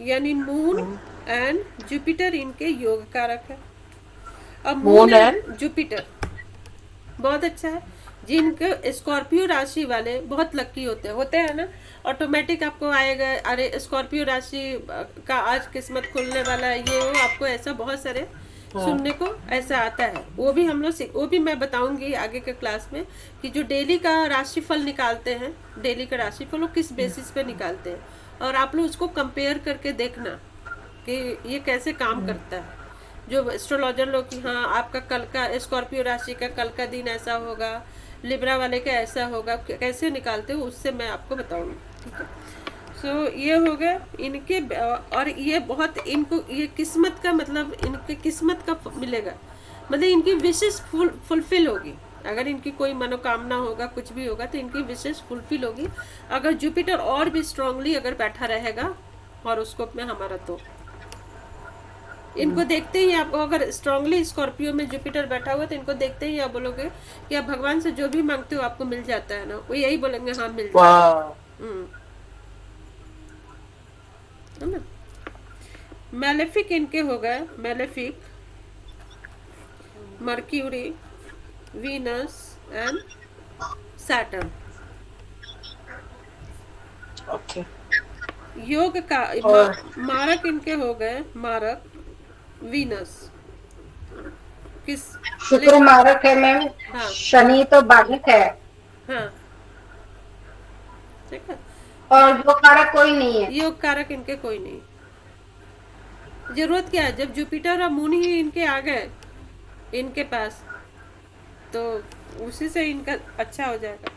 यानी मून एंड जुपिटर इनके योग कारक है। अब मून Moon एंड जुपिटर बहुत अच्छा है। जिनके स्कॉर्पियो राशि वाले बहुत लकी होते हैं ना, ऑटोमेटिक आपको आएगा, अरे स्कॉर्पियो राशि का आज किस्मत खुलने वाला है, ये वो, आपको ऐसा बहुत सारे सुनने को ऐसा आता है। वो भी हम लोग वो भी मैं बताऊंगी आगे के क्लास में कि जो डेली का राशिफल निकालते हैं, डेली का राशिफल वो किस बेसिस पे निकालते हैं, और आप लोग उसको कंपेयर करके देखना कि ये कैसे काम करता है। जो एस्ट्रोलॉजर लोग कि हाँ आपका कल का स्कॉर्पियो राशि का कल का दिन ऐसा होगा, लिब्रा वाले का ऐसा होगा, कैसे निकालते हो उससे मैं आपको बताऊंगी, ठीक है। सो ये हो गया इनके, और ये बहुत इनको ये किस्मत का, मतलब इनके किस्मत का मिलेगा, मतलब इनकी विशेष फुलफिल होगी। अगर इनकी कोई मनोकामना होगा, कुछ भी होगा, तो इनकी विशेष फुलफिल होगी अगर जुपिटर और भी स्ट्रांगली अगर बैठा रहेगा हॉरोस्कोप में हमारा। तो इनको देखते ही आपको, अगर स्ट्रांगली स्कॉर्पियो में जुपिटर बैठा हुआ तो इनको देखते ही आप बोलोगे कि आप भगवान से जो भी मांगते हो आपको मिल जाता है ना, वो यही बोलेंगे हाँ मिल जाता है। है ना। मैलेफिक इनके हो गए, malefic mercury, Venus and Saturn. Okay. योग का मारक इनके हो गए, मारक वीनस किस, शुक्र मारक है मैम, हाँ शनि तो बाधक है, हाँ ठीक है, और वो कारक कोई नहीं है। योग कारक इनके कोई नहीं। जरूरत क्या है, जब जुपिटर और मून ही इनके आ गए इनके पास, तो उसी से इनका अच्छा हो जाएगा।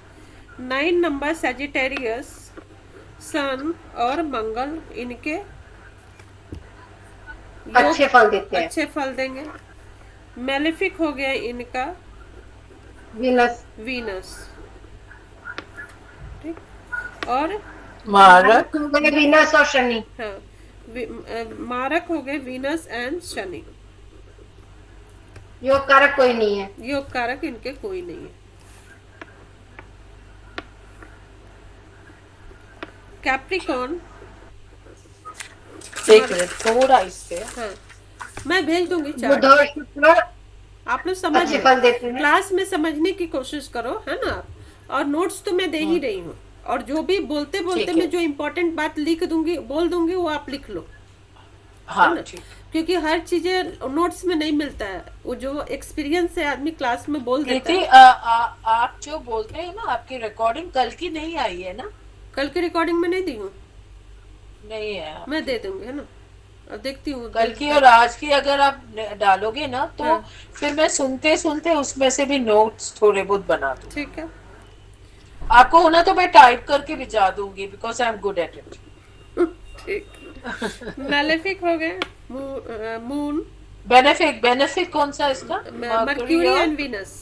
9 नंबर सजिटेरियस, सन और मंगल इनके अच्छे फल देते हैं। अच्छे फल देंगे। मैलेफिक हो गया इनका वीनस, वीनस, ठीक, और मारक, वीनस और शनि। हाँ, मारक हो गए वीनस एंड शनि। योग कारक कोई नहीं है। योग कारक इनके कोई नहीं है। कैप्रिकॉर्न, एक मिनट थोड़ा इससे, हाँ मैं भेज दूंगी बुध चार्ट, और शुक्र आप लोग समझ अच्छे फल देते हैं। क्लास में समझने की कोशिश करो, है ना आप। और नोट्स तो मैं दे ही रही हूँ, और जो भी बोलते बोलते ठीक है। मैं जो इम्पोर्टेंट बात लिख दूंगी, बोल दूंगी, वो आप लिख लो, हाँ है ना। ठीक। क्योंकि हर चीजें नोट्स में नहीं मिलता है, वो जो एक्सपीरियंस से आदमी क्लास में बोल देता प्रीति, है। आप जो बोलते हैं ना, आपकी रिकॉर्डिंग कल की नहीं आई है ना? कल की रिकॉर्डिंग में नहीं दी हूँ, नहीं है। मैं दे दूंगी, है ना। अब देखती हूँ कल की और आज की अगर आप डालोगे ना तो हाँ। फिर मैं सुनते सुनते उसमें से भी नोट्स थोड़े बहुत बना दूँ। ठीक है। आपको होना तो मैं टाइप करके भिजा दूंगी because I am good at it. ठीक। मैलेफिक हो गए, मून, बेनिफिक बेनिफिक कौन सा इसका? मर्क्यूरी और एंड वीनस।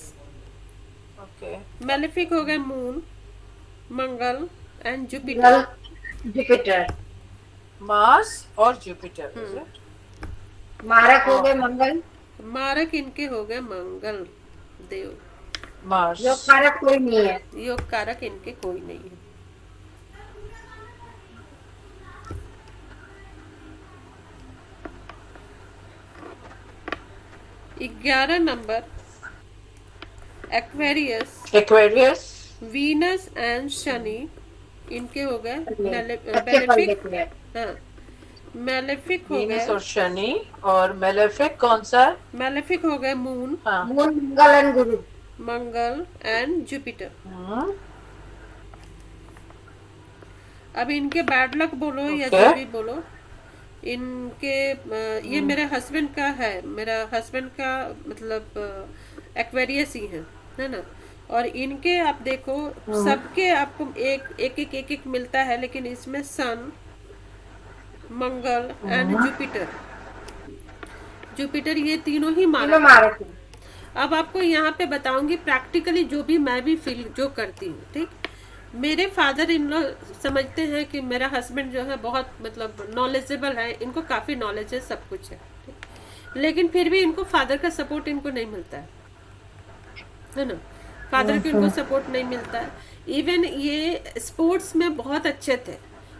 ओके मैलेफिक हो गए moon, Mangal and Mangal, Jupiter. Jupiter. Mars और जुपिटर इज इट? मारक हो गए मंगल। मारक इनके हो गए मंगल देव। मार्स। जो कारक कोई नहीं है। योग कारक इनके कोई नहीं है। 11 number Aquarius, Aquarius. Venus and Shani, इनके हो गए अच्छे फल बेनिफिक। देते हैं। हाँ, मैलेफिक हो वीनस गए, और शनि। और मेलेफिक कौन सा है? मैलेफिक हो गए मून, हाँ। Moon, Mangal and Guru. Mangal and Jupiter. हम्म, अब इनके बैड लक बोलो या ओके। जो भी बोलो, इनके ये मेरे हस्बैंड का है, मेरा हस्बैंड का मतलब एक्वेरियस ही है ना। और इनके आप देखो सबके आपको एक एक मिलता है, लेकिन इसमें सन, मंगल एंड जुपिटर, जुपिटर ये तीनों ही मारा। तीनों मारक हैं। अब आपको यहाँ पे बताऊंगी प्रैक्टिकली जो भी मैं भी फील जो करती हूँ। ठीक, मेरे फादर इन लॉ समझते हैं कि मेरा हस्बैंड जो है बहुत मतलब नॉलेजेबल है, इनको काफ़ी नॉलेज है, सब कुछ है, ठीक? लेकिन फिर भी इनको फादर का सपोर्ट इनको नहीं मिलता है ना। फादर की इनको सपोर्ट नहीं मिलता है। इवन ये स्पोर्ट्स में बहुत अच्छे थे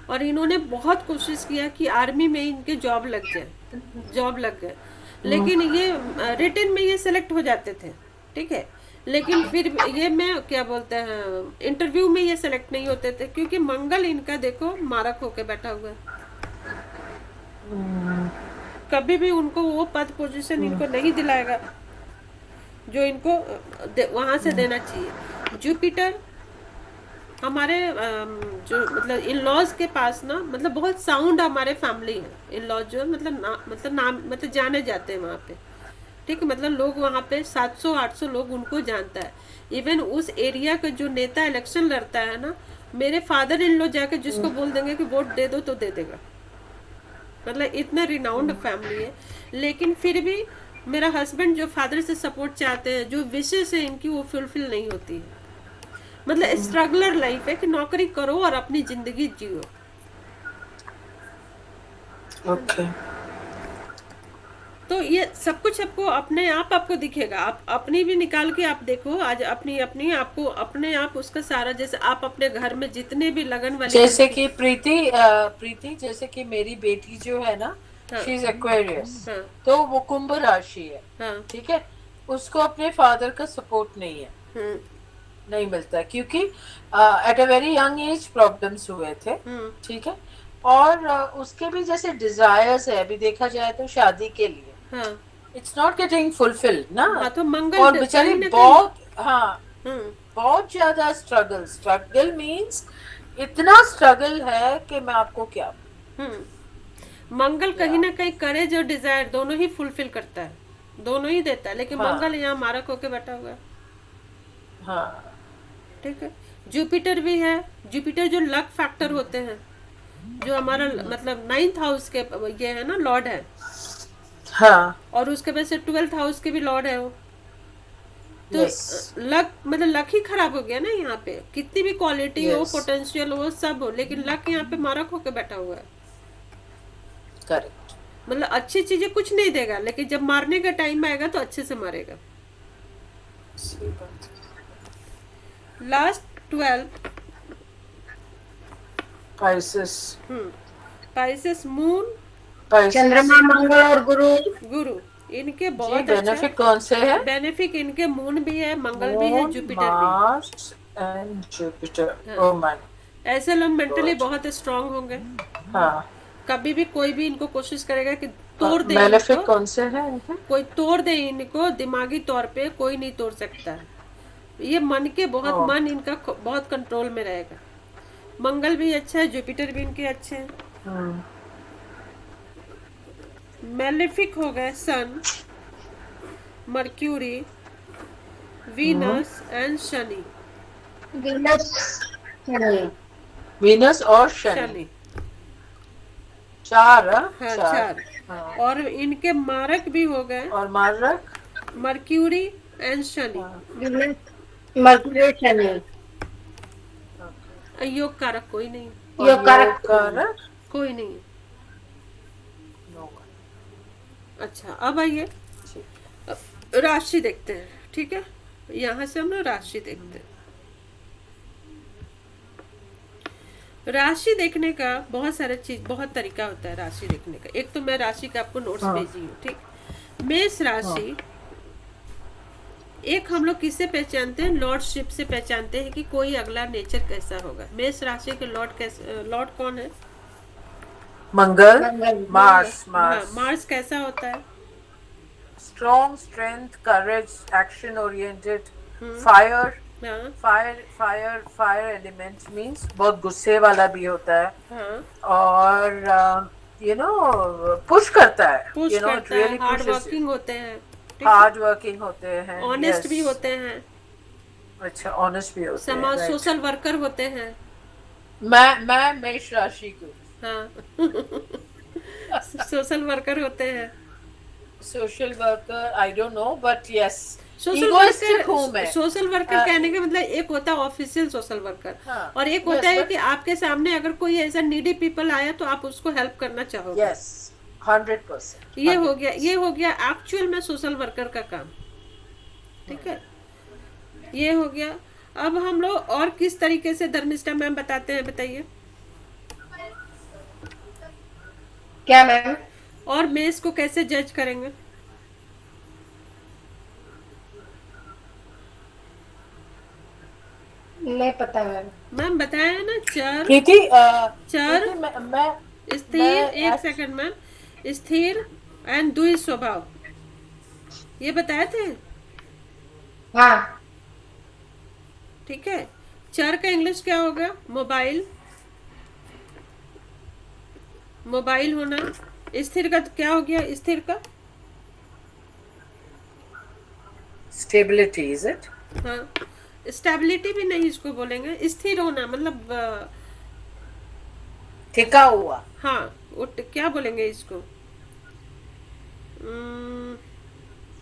और इन्होंने बहुत कोशिश किया कि आर्मी में इनके जॉब लग गए, लेकिन ये रिटन में ये सेलेक्ट हो जाते थे, ठीक है। लेकिन फिर ये मैं क्या बोलते हैं इंटरव्यू में ये सेलेक्ट नहीं होते थे, क्योंकि मंगल इनका देखो मारक होके बैठा हुआ है। कभी भी उनको वो पद पोजीशन इनको नहीं दिलाएगा जो इनको वहां से देना चाहिए। जुपिटर हमारे जो मतलब इन लॉज के पास ना, मतलब बहुत साउंड हमारे फैमिली है। इन लॉज जो मतलब नाम मतलब जाने जाते हैं वहाँ पे, ठीक है। मतलब लोग वहाँ पे 700-800 लोग उनको जानता है। इवन उस एरिया का जो नेता इलेक्शन लड़ता है ना, मेरे फादर इन लॉ जाके जिसको बोल देंगे कि वोट दे दो तो दे देगा। मतलब इतना रिनाउंड फैमिली है। लेकिन फिर भी मेरा हस्बैंड जो फादर से सपोर्ट चाहते हैं, जो विशेष है इनकी वो फुलफिल नहीं होती है। मतलब स्ट्रगलर लाइफ है कि नौकरी करो और अपनी जिंदगी जियो। ओके। तो ये सब कुछ आपको अपने आप आपको दिखेगा। आप अपनी भी निकाल के आप देखो आज, अपनी आपको अपने आप उसका सारा, जैसे आप अपने घर में जितने भी लगन वाले, जैसे कि प्रीति जैसे कि मेरी बेटी जो है ना, हाँ, शी इज एक्वेरियस, हाँ, तो वो कुंभ राशि है, हाँ, ठीक है। उसको अपने फादर का सपोर्ट नहीं है, नहीं मिलता, क्योंकि at a very young age problems हुए थे, ठीक है। और उसके भी जैसे डिजायर्स है, अभी देखा जाए तो शादी के लिए, हाँ, इट्स नॉट गेटिंग फुलफिल्ड ना। हाँ, तो मंगल और बेचारी कहीं ना बहुत, हाँ, कहीं, बहुत ज्यादा स्ट्रगल मीन्स इतना स्ट्रगल है कि मैं आपको क्या। मंगल कहीं ना कहीं करेज और डिजायर दोनों ही फुलफिल करता है, दोनों ही देता है। लेकिन हाँ, मंगल यहाँ मारक होके बैठा हुआ है, हाँ, ठीक है। जुपिटर भी है। जुपिटर जो लक फैक्टर होते हैं, जो हमारा मतलब 9th हाउस के ये है ना लॉर्ड है, हाँ, और उसके वजह से 12th हाउस के भी लॉर्ड है वो। तो yes, लक मतलब लक ही खराब हो गया ना। यहाँ पे कितनी भी क्वालिटी हो, yes, पोटेंशियल हो, सब हो, लेकिन लक यहाँ पे मारक होके बैठा हुआ है। करेक्ट। मतलब अच्छी चीजें कुछ नहीं देगा, लेकिन जब मारने का टाइम आएगा तो अच्छे से मारेगा। सही बात। Last 12 Pisces. पाइसेस मून, चंद्रमा, मंगल और गुरु। गुरु, इनके जी, बहुत बेनिफिक कौन से है? बेनिफिक इनके मून भी है, मंगल भी है, जुपिटर भी। Mars and Jupiter. Oh my. ऐसे लोग मेंटली बहुत स्ट्रांग होंगे। हाँ, कभी भी कोई भी इनको कोशिश करेगा कि तोड़ दे बेनिफिक इनको, कौन से है इनके? कोई तोड़ दे इनको दिमागी तौर पे, कोई नहीं तोड़ सकता है। ये मन के बहुत मन इनका बहुत कंट्रोल में रहेगा। मंगल भी अच्छा है, जुपिटर भी इनके अच्छे हैं। मेलेफिक हो गए Sun, Mercury, Venus and Shani. Venus Shani. Venus और शनि, शनि, चार, हाँ? हाँ चार। चार। हाँ। और इनके मारक भी हो गए और मारक, मर्क्यूरी एंड शनि। हाँ, वीनस मर्क्यूरी शनि। okay। योग कारक कोई नहीं, और योग कारक योग कारक कोई नहीं। नो। अच्छा अब आइए ठीक। राशि देखते हैं, ठीक है। यहाँ से हम लोग राशि देखते हैं। राशि देखने का बहुत सारे चीज, बहुत तरीका होता है राशि देखने का। एक तो मैं राशि का आपको नोट्स हाँ। भेजी हूँ, ठीक। मेष राशि, एक हम लोग किससे पहचानते हैं, लॉर्डशिप से पहचानते हैं कि कोई अगला नेचर कैसा होगा। मेष राशि के लॉर्ड कैसे, लॉर्ड कौन है? मंगल, मंगल। मार्स, हाँ, मार्स। मार्स कैसा होता है? स्ट्रॉन्ग, स्ट्रेंथ, करेज, एक्शन ओरिएंटेड, फायर। हाँ फायर एलिमेंट मींस बहुत गुस्से वाला भी होता है, हाँ, और यू नो पुश करता है, पुश यू नो, इट करता है, रियली हार्ड पुशेस, वर्किंग होते हैं, हार्ड वर्किंग होते हैं, ऑनेस्ट भी yes। होते हैं, अच्छा, ऑनेस्ट भी होते हैं, समाज right। सोशल वर्कर होते हैं। मैं मेष राशि को हाँ सोशल वर्कर होते हैं। Social worker, I don't know, but yes, social egoistic हूँ वर्कर, मैं। सोशल वर्कर कहने का मतलब एक होता है ऑफिशियल सोशल वर्कर, हाँ, और एक yes, होता है but- कि आपके सामने अगर कोई ऐसा नीडी पीपल आया तो आप उसको हेल्प करना चाहोगे। यस, 100%। ये हो गया, ये हो गया एक्चुअल में सोशल वर्कर का काम, ठीक है। ये हो गया। अब हम लोग और किस तरीके से धर्मिष्ठा मैम बताते हैं, बताइए। क्या मैम? और मेष को कैसे जज करेंगे? नहीं पता मैम। मैम बताया है ना, चर, प्रीति, चर, प्रीति, मैं स्थिर, एक act- सेकंड मैम, स्थिर एंड द्वि स्वभाव, ये बताए थे, हाँ। ठीक है। चर का इंग्लिश क्या होगा? मोबाइल, मोबाइल होना। स्थिर का क्या हो गया? स्थिर का स्टेबिलिटी, इज इट? हाँ, स्टेबिलिटी भी नहीं इसको बोलेंगे, स्थिर होना मतलब टिका हुआ। हाँ, वो क्या बोलेंगे इसको?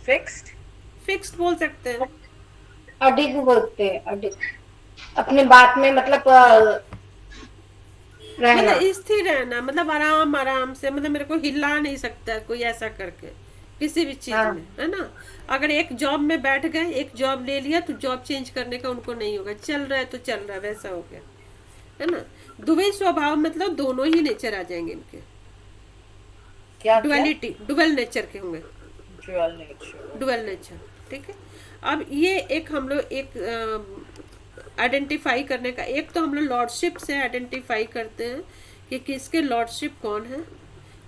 फिक्स्ड। फिक्स्ड बोल सकते हैं। अडिग बोलते हैं, अडिग। अपने बात में मतलब रहना। मतलब स्थिर रहना, मतलब आराम आराम से, मतलब मेरे को हिला नहीं सकता कोई ऐसा करके किसी भी चीज हाँ। में, है ना। अगर एक जॉब में बैठ गए, एक जॉब ले लिया तो जॉब चेंज करने का उनको नहीं होगा, चल रहा है तो चल रहा है, वैसा हो गया, है ना। द्वैत स्वभाव मतलब दोनों ही नेचर आ जाएंगे इनके, क्या डुअलिटी, डुअल नेचर के होंगे, ड्यूअल नेचर। डुअल नेचर, ठीक है। अब ये एक हम लोग एक आइडेंटिफाई करने का, एक तो हम लोग लॉर्डशिप से आइडेंटिफाई करते हैं कि किसके लॉर्डशिप कौन है,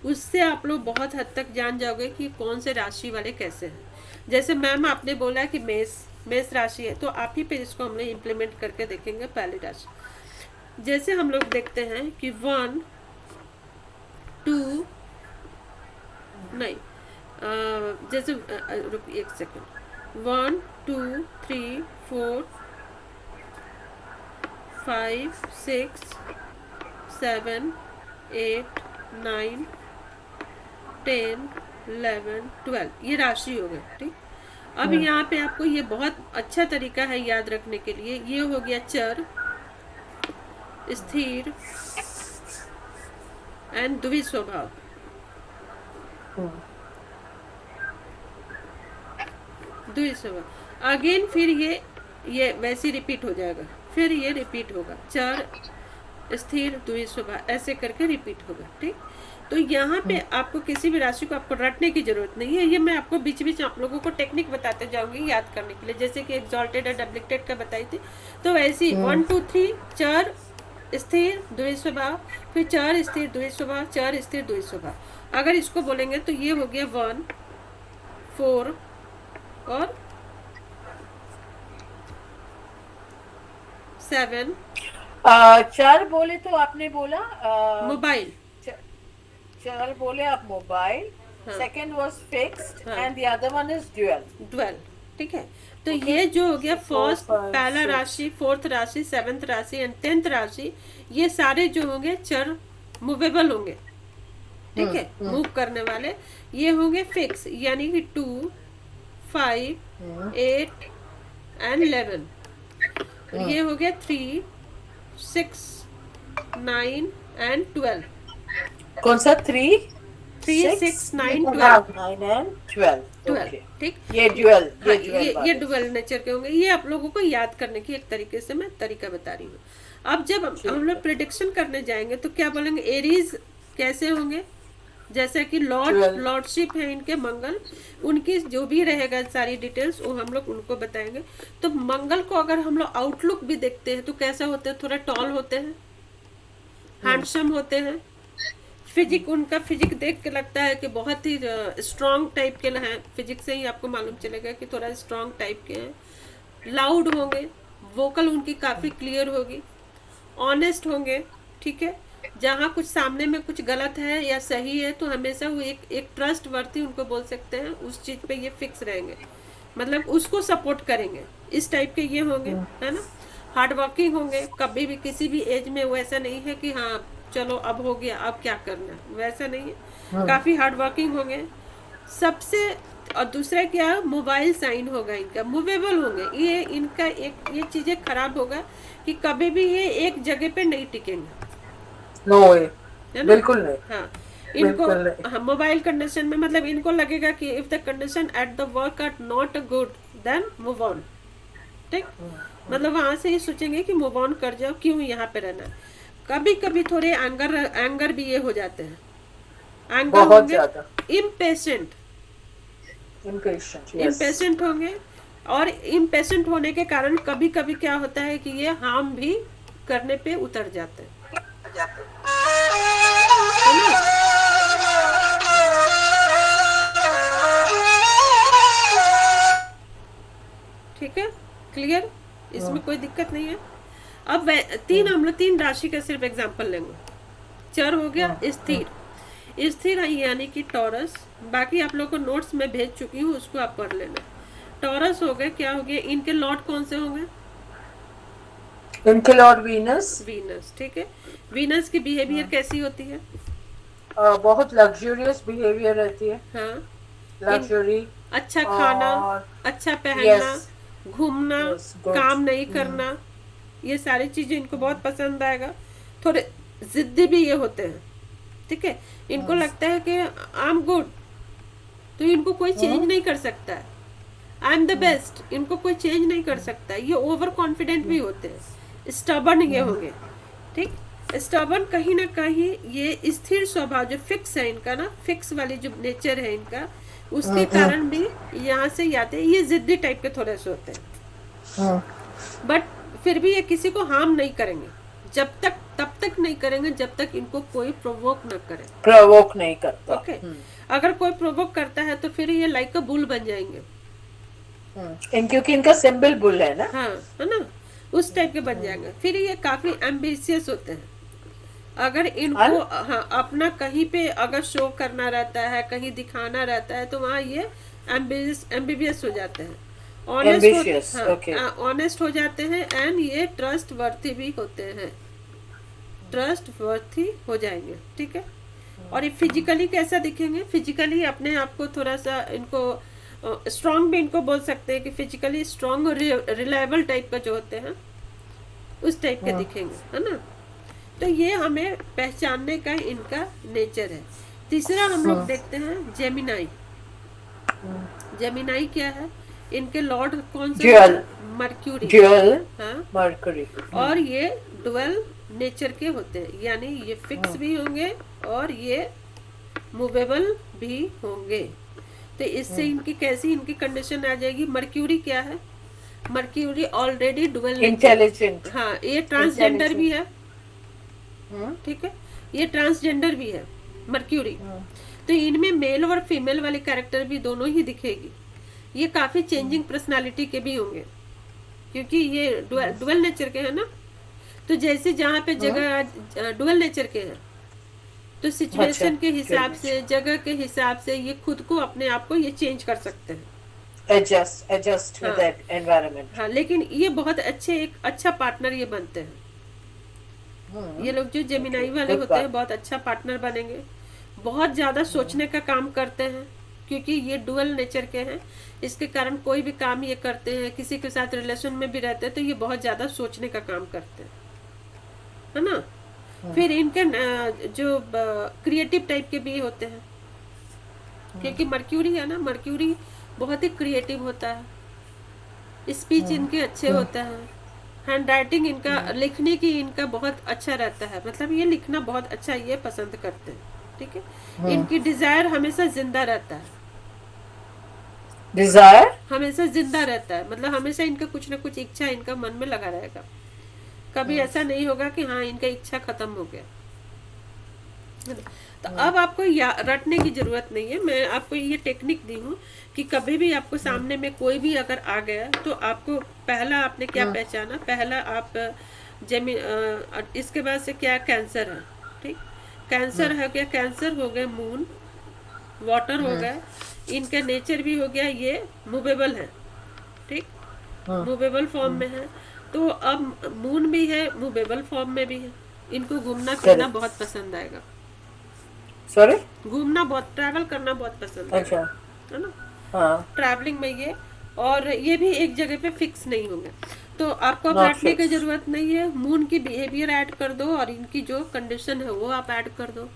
उससे आप लोग बहुत हद तक जान जाओगे कि कौन से राशि वाले कैसे हैं। जैसे मैम आपने बोला कि मेष, मेष राशि है, तो आप ही पे इसको हम लोग इम्प्लीमेंट करके देखेंगे। पहली राशि जैसे हम लोग देखते हैं कि 1 2 नहीं, जैसे रुक एक सेकंड, 1 2 3 4 5 6 7 8 9 10 11 12, ये राशि हो गई, ठीक। अब यहाँ पे आपको ये बहुत अच्छा तरीका है याद रखने के लिए। ये हो गया चर, स्थिर एंड द्वि स्वभाव। द्वि स्वभाव अगेन, फिर ये वैसे रिपीट हो जाएगा, फिर ये रिपीट होगा, चर, स्थिर, द्वि स्वभाव, ऐसे करके रिपीट होगा, ठीक। तो यहाँ पे आपको किसी भी राशि को आपको रटने की जरूरत नहीं है, ये मैं आपको बीच बीच आप लोगों को टेक्निक बताते जाऊंगी याद करने के लिए, जैसे कि एक्सॉल्टेड और डब्लिकेटेड का बताई थी, तो वैसे ही 1 2 3 चर, स्थिर, द्वि स्वभाव, फिर चर, स्थिर, द्वि स्वभाव, चर, स्थिर, द्वि स्वभाव। अगर इसको बोलेंगे तो ये हो गया 1 4 और 7। चार बोले तो आपने बोला मोबाइल, चार बोले आप मोबाइल, सेकंड वाज फिक्स्ड हाँ। And the other one is dual. Dwell, ठीक है। तो ये जो हो गया फर्स्ट, 4, 5, पहला 6 राशि, फोर्थ राशि, सेवेंथ राशि एंड 10th राशि, ये सारे जो होंगे चर मूवेबल होंगे, ठीक है, मूव करने वाले। ये होंगे फिक्स, यानी कि 2, 5, 8 एंड 11। ये हो गया 3, 6, 9 एंड 12। कौन सा 3 3, 6, 6 9, 12। 9 एंड 12। 12, ओके, ठीक। ये ड्यूअल, हाँ, ये ड्यूअल ये डुअल नेचर के होंगे। ये आप लोगों को याद करने की एक तरीके से मैं तरीका बता रही हूँ। अब जब हम लोग प्रिडिक्शन करने जाएंगे तो क्या बोलेंगे, एरीज कैसे होंगे, जैसे कि लॉर्डशिप है इनके मंगल, उनकी जो भी रहेगा सारी डिटेल्स वो हम लोग उनको बताएंगे। तो मंगल को अगर हम लोग आउटलुक भी देखते हैं तो कैसे होते हैं, थोड़ा टॉल होते हैं, हैंडसम होते हैं। फिजिक, उनका फिजिक देख के लगता है कि बहुत ही स्ट्रांग टाइप के हैं। फिजिक से ही आपको मालूम चलेगा कि थोड़ा स्ट्रांग टाइप के हैं। लाउड होंगे, वोकल उनकी काफ़ी क्लियर होगी। ऑनेस्ट होंगे, ठीक है, जहाँ कुछ सामने में कुछ गलत है या सही है तो हमेशा वो एक ट्रस्ट वर्थी उनको बोल सकते हैं, उस चीज़ पे ये फिक्स रहेंगे, मतलब उसको सपोर्ट करेंगे, इस टाइप के ये होंगे, है ना। हार्ड वर्किंग होंगे, कभी भी किसी भी एज में वो ऐसा नहीं है कि हाँ चलो अब हो गया अब क्या करना, वैसा नहीं है। काफ़ी हार्ड वर्किंग होंगे सबसे। और दूसरा क्या, मोबाइल साइन होगा इनका, मूवेबल होंगे। ये इनका एक ये चीज़ें खराब होगा कि कभी भी ये एक जगह पे नहीं टिकेंगे, नो वे, है ना। बिल्कुल नहीं। हाँ, इनको बिल्कुल नहीं। हाँ, मोबाइल कंडीशन में मतलब इनको लगेगा कि if the condition at the work are not good then move on, ठीक। मतलब वहां से ही सोचेंगे कि मूव ऑन कर जाओ, क्यों यहाँ पे रहना। कभी कभी थोड़े एंगर भी ये हो जाते हैं, एंगर बहुत होंगे, ज्यादा इम्पेशेंट impatient, yes. इम्पेशेंट होंगे। और इम्पेशेंट होने के कारण कभी कभी क्या होता है कि ये हार्म भी करने पे उतर जाते हैं, है ना? ठीक है, क्लियर, इसमें कोई दिक्कत नहीं है। अब हम लोग 3 राशि का सिर्फ एग्जांपल लेंगे। चर हो गया स्थिर, स्थिर यानी कि टॉरस। बाकी आप लोग को नोट्स में भेज चुकी हूँ, उसको आप पढ़ लेना। टॉरस हो गए, क्या हो गया, इनके लॉर्ड कौन से होंगे, इनके लॉर्ड वीनस। वीनस, ठीक है। वीनस की बिहेवियर कैसी होती है, बहुत लग्जूरियस बिहेवियर रहती है। हाँ, लग्जरी, अच्छा खाना, अच्छा पहनना, घूमना, काम नहीं करना, ये सारी चीजें इनको बहुत पसंद आएगा। थोड़े जिद्दी भी ये होते हैं, ठीक है। इनको लगता है कि आई एम गुड, तो इनको कोई चेंज नहीं कर सकता है। आई एम द बेस्ट, इनको कोई चेंज नहीं कर सकता। ये ओवर कॉन्फिडेंट भी होते हैं, स्टबर्न ये होंगे, ठीक। स्टबर्न कहीं ना कहीं ये स्थिर स्वभाव जो फिक्स है इनका ना, फिक्स वाली जो नेचर है इनका, उसके कारण भी यहाँ से आते हैं। ये जिद्दी टाइप के थोड़े से होते हैं, बट फिर भी ये किसी को हार्म नहीं करेंगे, तब तक नहीं करेंगे जब तक इनको कोई प्रोवोक न करे। प्रोवोक नहीं करता। ओके, अगर कोई प्रोवोक करता है तो फिर ये लाइक अ बुल बन जाएंगे, क्योंकि इनका सिंबल बुल है ना। हाँ, है ना, उस टाइप के बन जाएंगे। फिर ये काफी एम्बिशियस होते हैं। अगर इनको हाँ अपना कहीं पे अगर शो करना रहता है, कहीं दिखाना रहता है, तो वहाँ ये एम्बिशियस हो जाते हैं, ऑनेस्ट हो जाते हैं, एंड ये ट्रस्ट वर्थी भी होते हैं, ट्रस्ट वर्थी हो जाएंगे, ठीक है। और ये फिजिकली कैसा दिखेंगे, फिजिकली अपने आप को थोड़ा सा इनको स्ट्रांग भी इनको बोल सकते हैं कि फिजिकली स्ट्रांग और रिलायबल टाइप का जो होते हैं उस टाइप के दिखेंगे, है ना। तो ये हमें पहचानने का इनका नेचर है। तीसरा हम लोग देखते हैं जेमिनाई। जेमिनाई क्या है, इनके लॉर्ड कौन से, मर्क्यूरी, हाँ, मर्क्यूरी। और ये डुअल नेचर के होते हैं, यानी ये फिक्स भी होंगे और ये मूवेबल भी होंगे। तो इससे इनकी कैसी इनकी कंडीशन आ जाएगी। मर्क्यूरी क्या है, मर्क्यूरी ऑलरेडी डुअल इंटेलिजेंट, हाँ, ये ट्रांसजेंडर भी है, ठीक है, ये ट्रांसजेंडर भी है मर्क्यूरी। तो इनमें मेल और फीमेल वाले कैरेक्टर भी दोनों ही दिखेगी। ये काफी चेंजिंग पर्सनालिटी के भी होंगे, क्योंकि ये डुअल नेचर के हैं ना। तो जैसे जहाँ पे जगह डुअल नेचर के हैं तो सिचुएशन के हिसाब good. से, जगह के हिसाब से ये खुद को, अपने आप को ये चेंज कर सकते हैं। adjust with हाँ। that environment. हाँ, लेकिन ये बहुत अच्छे, एक अच्छा पार्टनर ये बनते हैं। ये लोग जो जेमिनाई वाले good होते हैं बात। बहुत अच्छा पार्टनर बनेंगे। बहुत ज्यादा सोचने का काम करते हैं, क्योंकि ये डुअल नेचर के हैं। इसके कारण कोई भी काम ये करते हैं, किसी के साथ रिलेशन में भी रहते हैं तो ये बहुत ज्यादा सोचने का काम करते हैं, है ना। फिर इनके जो क्रिएटिव टाइप के भी होते हैं, क्योंकि मर्क्यूरी है ना, मर्क्यूरी बहुत ही क्रिएटिव होता है। स्पीच इनके अच्छे होते हैं, हैंड राइटिंग इनका, लिखने की इनका बहुत अच्छा रहता है, मतलब ये लिखना बहुत अच्छा ये पसंद करते हैं, ठीक है। इनकी डिजायर हमेशा जिंदा रहता है, Desire? हमेशा जिंदा रहता है, मतलब हमेशा इनका कुछ ना कुछ इच्छा इनका मन में लगा रहेगा। कभी ऐसा नहीं होगा कि हाँ इनका इच्छा खत्म हो गया। तो अब आपको रटने की जरूरत नहीं है, मैं आपको ये टेक्निक दी हूँ कि कभी भी आपको सामने में कोई भी अगर आ गया तो आपको पहला आपने क्या पहचाना, पहला आप इसके बाद से क्या कैंसर है, ठीक। कैंसर है क्या, कैंसर हो गए मून, वाटर हो गए, इनका नेचर भी हो गया ये मूवेबल है, ठीक, मूवेबल फॉर्म में है। तो अब मून भी है, मूवेबल फॉर्म में भी है। इनको घूमना फिरना बहुत पसंद आएगा, Sorry? घूमना बहुत, ट्रैवल करना बहुत पसंद अच्छा। है ना। हाँ। ट्रैवलिंग में ये, और ये भी एक जगह पे फिक्स नहीं होंगे। तो आपको अब Not रटने की fixed. जरूरत नहीं है, मून की बिहेवियर ऐड कर दो और इनकी जो कंडीशन है वो आप ऐड कर दो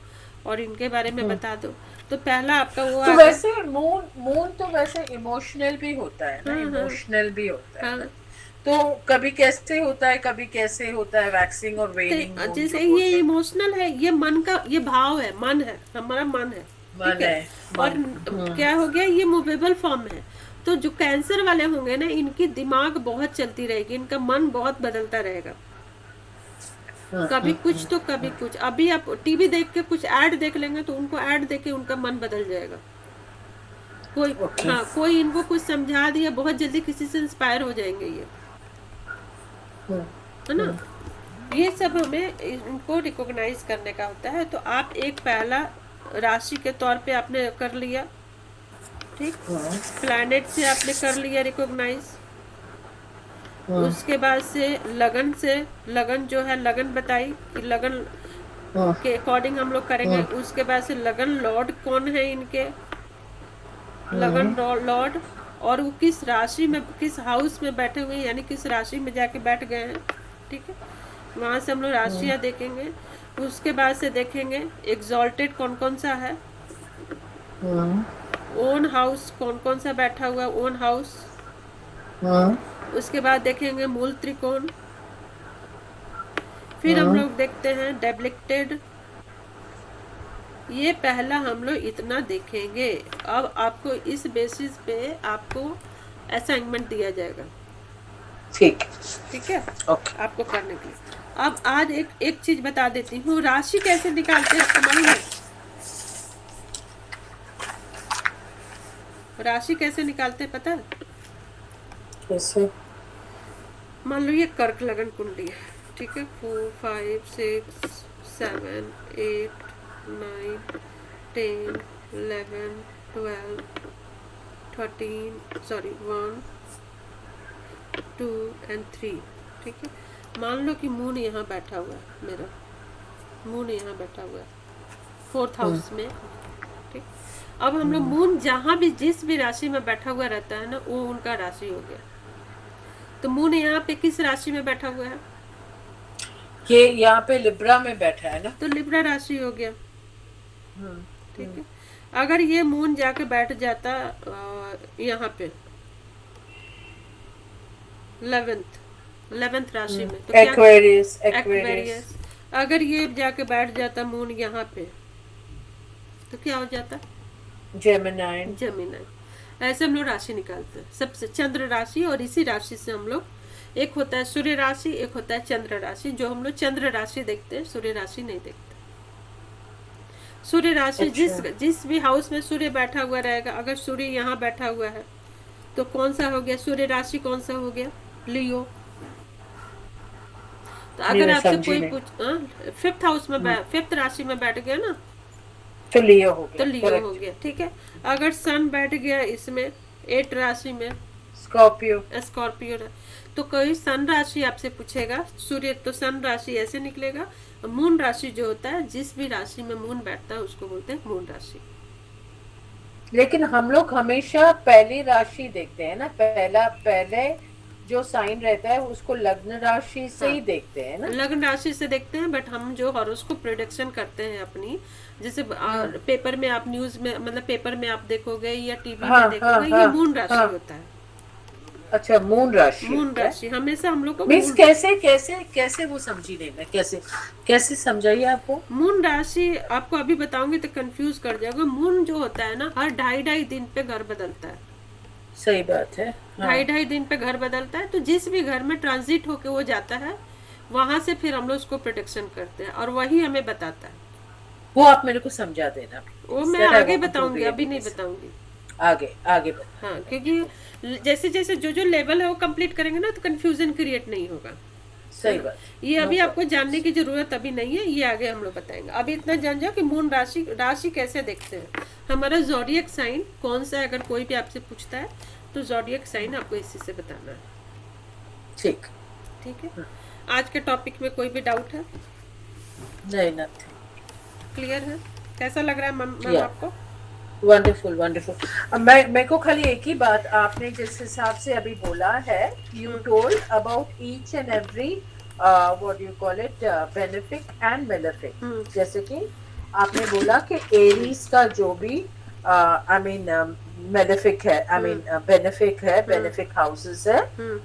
और इनके बारे में बता दो। तो पहला आपका वो तो आ गया। वैसे मून तो वैसे इमोशनल भी होता है ना, इमोशनल भी होता है। हाँ। तो कभी कैसे होता है, कभी कैसे होता है, वैक्सिंग और वेनिंग। तो जैसे ये इमोशनल है, ये मन का, ये भाव है, मन है, हमारा मन है, ठीक है। और क्या हो गया, ये मूवेबल फॉर्म है। तो जो कैंसर वाले होंगे ना, इनकी दिमाग बहुत चलती रहेगी, इनका मन बहुत बदलता रहेगा, कभी कुछ तो कभी कुछ। अभी आप टीवी देख के कुछ ऐड देख लेंगे तो उनको ऐड देख के उनका मन बदल जाएगा। कोई हाँ, कोई इनको कुछ समझा दिया, बहुत जल्दी किसी से इंस्पायर हो जाएंगे ये, है ना। ये सब हमें इनको रिकॉग्नाइज करने का होता है। तो आप एक पहला राशि के तौर पे आपने कर लिया, ठीक, प्लैनेट से आपने कर लिया रिकॉग्नाइज। उसके बाद से लगन जो है, लगन बताई कि लगन के अकॉर्डिंग हम लोग करेंगे। उसके बाद से लगन लॉर्ड कौन है इनके, लगन लॉर्ड, और वो किस राशि में, किस हाउस में बैठे हुए हैं, यानी किस राशि में जाके बैठ गए हैं, ठीक है। वहां से हम लोग राशियां देखेंगे। उसके बाद से देखेंगे एग्जॉल्टेड कौन कौन सा है, ओन हाउस कौन कौन सा बैठा हुआ है, ओन हाउस। उसके बाद देखेंगे मूल त्रिकोण। फिर हम लोग देखते हैं डेब्लिक्टेड। ये पहला हम लोग इतना देखेंगे। अब आपको इस बेसिस पे आपको असाइनमेंट दिया जाएगा, ठीक है, ओके। आपको करने के लिए। अब आज एक चीज बता देती हूँ, राशि कैसे निकालते हैं आपको मालूम है? राशि कैसे निकालते हैं पता है? कैसे? मान लो ये कर्क लगन कुंडली है, ठीक है। 4 5 6 7 8 9 10 11 12 13 सॉरी 1 2 and 3, ठीक है। मान लो कि मून यहाँ बैठा हुआ है, मेरा मून यहाँ बैठा हुआ है 4th हाउस में, ठीक। अब हम लोग मून जहाँ भी, जिस भी राशि में बैठा हुआ रहता है ना, वो उनका राशि हो गया। तो मून यहाँ पे किस राशि में बैठा हुआ है? ये यहाँ पे लिब्रा में बैठा है ना, तो लिब्रा राशि हो गया, ठीक है। अगर ये मून जाके बैठ जाता यहाँ पे 11th राशि में, तो एक्वेरियस। एक्वेरियस। अगर ये जाके बैठ जाता मून यहाँ पे, तो क्या हो जाता? जेमिनाई। ऐसे हम लोग राशि निकालते हैं, सबसे चंद्र राशि। और इसी राशि से हम लोग, एक होता है सूर्य राशि, एक होता है चंद्र राशि। जो हम लोग चंद्र राशि देखते हैं, सूर्य राशि नहीं देखते। सूर्य राशि जिस भी हाउस में सूर्य बैठा हुआ रहेगा, अगर सूर्य यहाँ बैठा हुआ है तो कौन सा हो गया सूर्य राशि, कौन सा हो गया? लियो। तो अगर आपसे कोई पूछ 5th हाउस में 5th राशि में बैठ गया ना, तो लियो हो तो गया, लियो हो करेक्ट। गया, ठीक है। अगर सन बैठ गया इसमें 8 राशि में, स्कॉर्पियो। स्कॉर्पियो है, तो कोई सन राशि आपसे पूछेगा, सूर्य तो सन राशि ऐसे निकलेगा। मून राशि जो होता है, जिस भी राशि में मून बैठता है उसको बोलते हैं मून राशि। लेकिन हम लोग हमेशा पहली राशि देखते हैं ना, पहले जो साइन रहता है उसको लग्न राशि से ही देखते हैं ना। लग्न राशि से देखते हैं, बट हम जो हॉरोस्कोप प्रेडिक्शन करते हैं अपनी, जैसे पेपर में आप न्यूज में, मतलब पेपर में आप देखोगे या टीवी में देखोगे, ये मून राशि होता है। अच्छा, मून राशि। मून राशि हमेशा हम लोग को मीन्स कैसे कैसे कैसे वो समझी नहीं मैं, कैसे कैसे समझाइए आपको। मून राशि आपको अभी बताऊंगी तो कंफ्यूज कर जाएगा। मून जो होता है ना, हर 2.5 दिन पे घर बदलता है। सही बात है। 2.5 दिन पे घर बदलता है, तो जिस भी घर में ट्रांजिट होके वो जाता है, वहां से फिर हम लोग उसको प्रोटेक्शन करते हैं और वही हमें बताता है। वो आप मेरे को समझा देना। वो मैं आगे बताऊंगी, अभी नहीं बताऊंगी। आगे आगे हाँ, क्योंकि जैसे जैसे जो जो लेवल है वो कंप्लीट करेंगे ना, तो कंफ्यूजन क्रिएट नहीं होगा। सही बात। ये अभी आपको जानने की जरूरत अभी नहीं है, ये आगे हम लोग बताएंगे। अभी इतना जान जाओ कि मून राशि कैसे देखते हैं। हमारा ज़ोडिएक साइन कौन सा है, अगर कोई भी आपसे पूछता है तो ज़ोडिएक साइन आपको इसी से बताना है। ठीक ठीक है। आज के टॉपिक में कोई भी डाउट है? नहीं, ना। क्लियर है? कैसा लग रहा है मैम आपको? Wonderful wonderful. मेरे को खाली एक ही बात, आपने जिस हिसाब से अभी बोला है, you told about each and every what you call it benefic and malefic. जैसे कि आपने बोला कि एरीज का जो भी आई मीन मेलेफिक है, आई मीन बेनिफिक है, बेनिफिक हाउसेस है,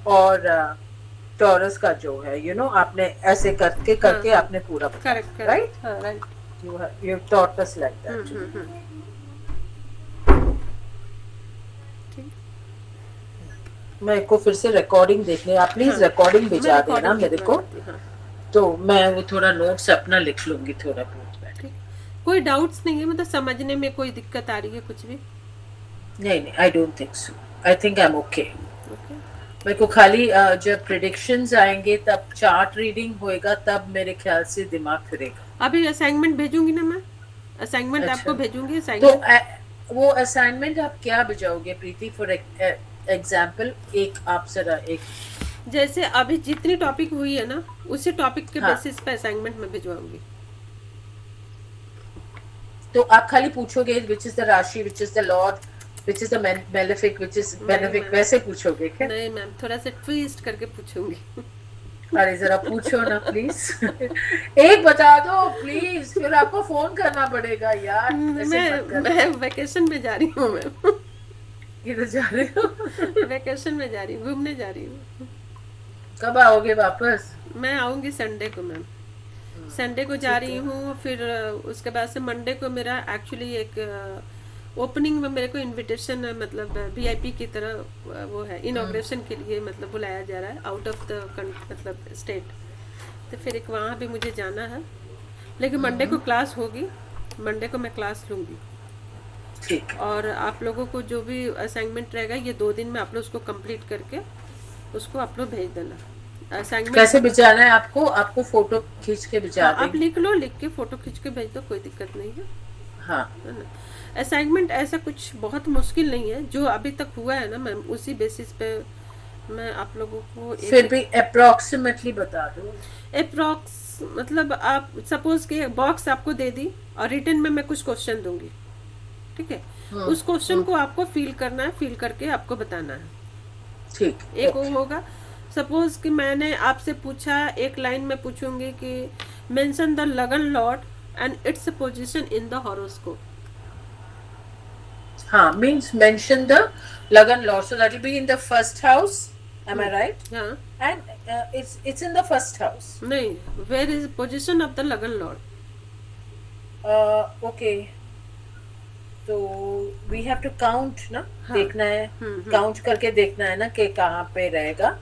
और टॉरस का जो है, यू नो, आपने ऐसे करके करके आपने पूरा, correct, right? Right. you taught us like that. मेरे को फिर से रिकॉर्डिंग देखने, आप प्लीज रिकॉर्डिंग भिजा देना मेरे को, तो मैं वो थोड़ा नोट्स अपना लिख लूंगी थोड़ा बहुत बैठ। कोई डाउट्स नहीं है, मतलब समझने में कोई दिक्कत आ रही है कुछ भी? नहीं, I don't think so, I think I am okay. मेरे को खाली जब प्रेडिक्शंस आएंगे तब चार्ट रीडिंग होएगा, तब मेरे ख्याल से दिमाग फिरेगा। अभी असाइनमेंट भेजूंगी ना मैं, असाइनमेंट आपको भेजूंगी। तो वो असाइनमेंट आप क्या भेजोगे प्रीति? फॉर एग्जांपल एक आप जरा एक, जैसे अभी जितनी टॉपिक हुई है ना, उसी टॉपिक के बेसिस पे असाइनमेंट में भिजवाऊंगी। तो आप खाली पूछोगे विच इज द राशि, which is the Lord, which is the malefic, which is benefic, वैसे पूछोगे क्या? नहीं मैम, थोड़ा सा ट्विस्ट करके पूछूंगी। अरे जरा पूछो ना प्लीज। एक बता दो प्लीज, फिर आपको फोन करना पड़ेगा यार। मैं वेकेशन में जा रही हूँ मैम। किधर जा रहे हो? वेकेशन में जा रही हूँ, घूमने जा रही हूँ। कब आओगे वापस? मैं आऊंगी संडे को मैम, संडे को जा रही हूँ। फिर उसके बाद से मंडे को मेरा एक्चुअली एक ओपनिंग में मेरे को इनविटेशन है, मतलब वीआईपी की तरह वो है, इनॉग्रेशन के लिए मतलब बुलाया जा रहा है आउट ऑफ द मतलब स्टेट। तो फिर एक वहाँ भी मुझे जाना है, लेकिन मंडे को क्लास होगी, मंडे को मैं क्लास लूँगी। ठीक। और आप लोगों को जो भी असाइनमेंट रहेगा, ये 2 दिन में आप लोग उसको कंप्लीट करके उसको आप लोग भेज देना। असाइनमेंट कैसे भिजाना है आपको? आपको फोटो खींच के भिजा देंगे। आप लिख लो, लिख के फोटो खींच के भेज दो, कोई दिक्कत नहीं है। हाँ, है ना। असाइनमेंट ऐसा कुछ बहुत मुश्किल नहीं है, जो अभी तक हुआ है ना मैम, उसी बेसिस पे मैं आप लोगों को फिर भी अप्रोक्सीमेटली बता दो। अप्रोक्स मतलब आप सपोज कि बॉक्स आपको दे दी और रिटन में मैं कुछ क्वेश्चन दूंगी, ठीक है? उस क्वेश्चन को आपको फिल करना है, फिल करके आपको बताना है। ठीक। एक वो होगा, सपोज कि मैंने आपसे पूछा, एक लाइन में पूछूंगी कि मेंशन द लगन Lord and its position in the horoscope. हाँ, means mention the Lagan Lord, so that will be in the first house. Am I right? हाँ। And it's in the first house. नहीं, where is position of the लगन Lord? Okay. तो we have to count ना, हाँ। देखना है, count करके देखना है ना कि कहाँ पे रहेगा।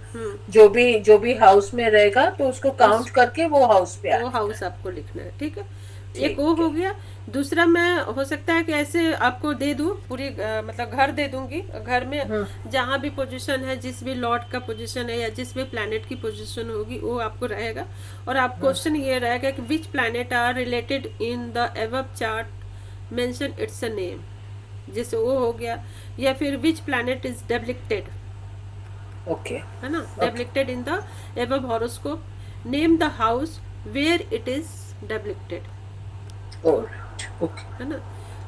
जो भी हाउस में रहेगा तो उसको काउंट करके वो हाउस पे वो हाउस आपको लिखना है, ठीक है? एक वो हो गया। दूसरा, मैं हो सकता है कि ऐसे आपको दे दूं पूरी मतलब घर दे दूंगी, घर में जहाँ भी पोजीशन है, जिस भी लॉर्ड का पोजीशन है या जिस भी प्लैनेट की पोजीशन होगी वो आपको रहेगा। और आप क्वेश्चन ये रहेगा कि which planet are related in the above chart mention it's a name, जैसे वो हो गया, या फिर which planet is debilitated, okay है ना, debilitated in the above horoscope, name the house where it is debilitated, alright okay है ना।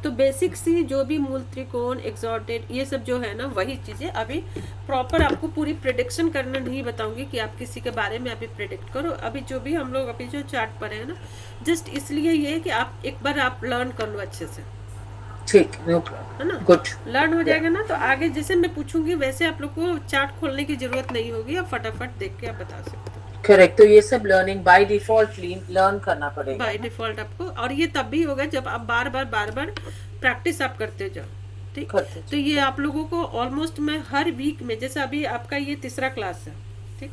तो बेसिक सी जो भी मूल त्रिकोण, एक्सॉर्टेड, ये सब जो है ना वही चीजें, अभी प्रॉपर आपको पूरी प्रिडिक्शन करना नहीं बताऊंगी कि आप किसी के बारे में अभी प्रिडिक्ट करो। अभी जो भी हम लोग अभी जो चार्ट पढ़े हैं ना, जस्ट इसलिए ये है कि आप एक बार आप लर्न कर लो अच्छे से, ठीक, नो है प्रॉब्लम, ना। गुड, लर्न हो जाएगा ना, तो आगे जैसे मैं पूछूंगी वैसे आप लोग को चार्ट खोलने की जरूरत नहीं होगी, आप फटाफट देख के आप बता सकते हो। करेक्ट। तो ये सब लर्निंग बाय डिफॉल्ट लर्न करना पड़ेगा बाय डिफॉल्ट आपको, और ये तब भी होगा जब आप बार बार प्रैक्टिस आप करते जाओ, ठीक। करते तो ये आप लोगों को ऑलमोस्ट मैं हर वीक में, जैसे अभी आपका ये तीसरा क्लास है, ठीक,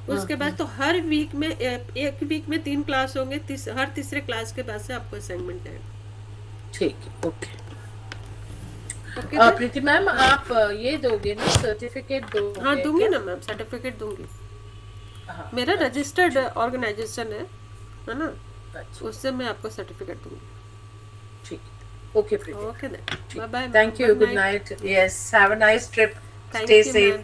उसके बाद तो हर वीक में एक वीक में 3 क्लास होंगे, हर तीसरे क्लास के बाद से आपको असाइनमेंट आएगा। ठीक, ओके। ओके प्रीति मैम, आप ये दोगे ना, सर्टिफिकेट दोगे? हाँ दूंगी ना मैम, सर्टिफिकेट दूंगी। हाँ, मेरा रजिस्टर्ड ऑर्गेनाइजेशन है ना, अच्छा, उससे मैं आपको सर्टिफिकेट दूंगी। ठीक, okay Preeti, okay then, bye bye, thank you, good night, yes, have a nice trip, thank stay you safe. Ma'am.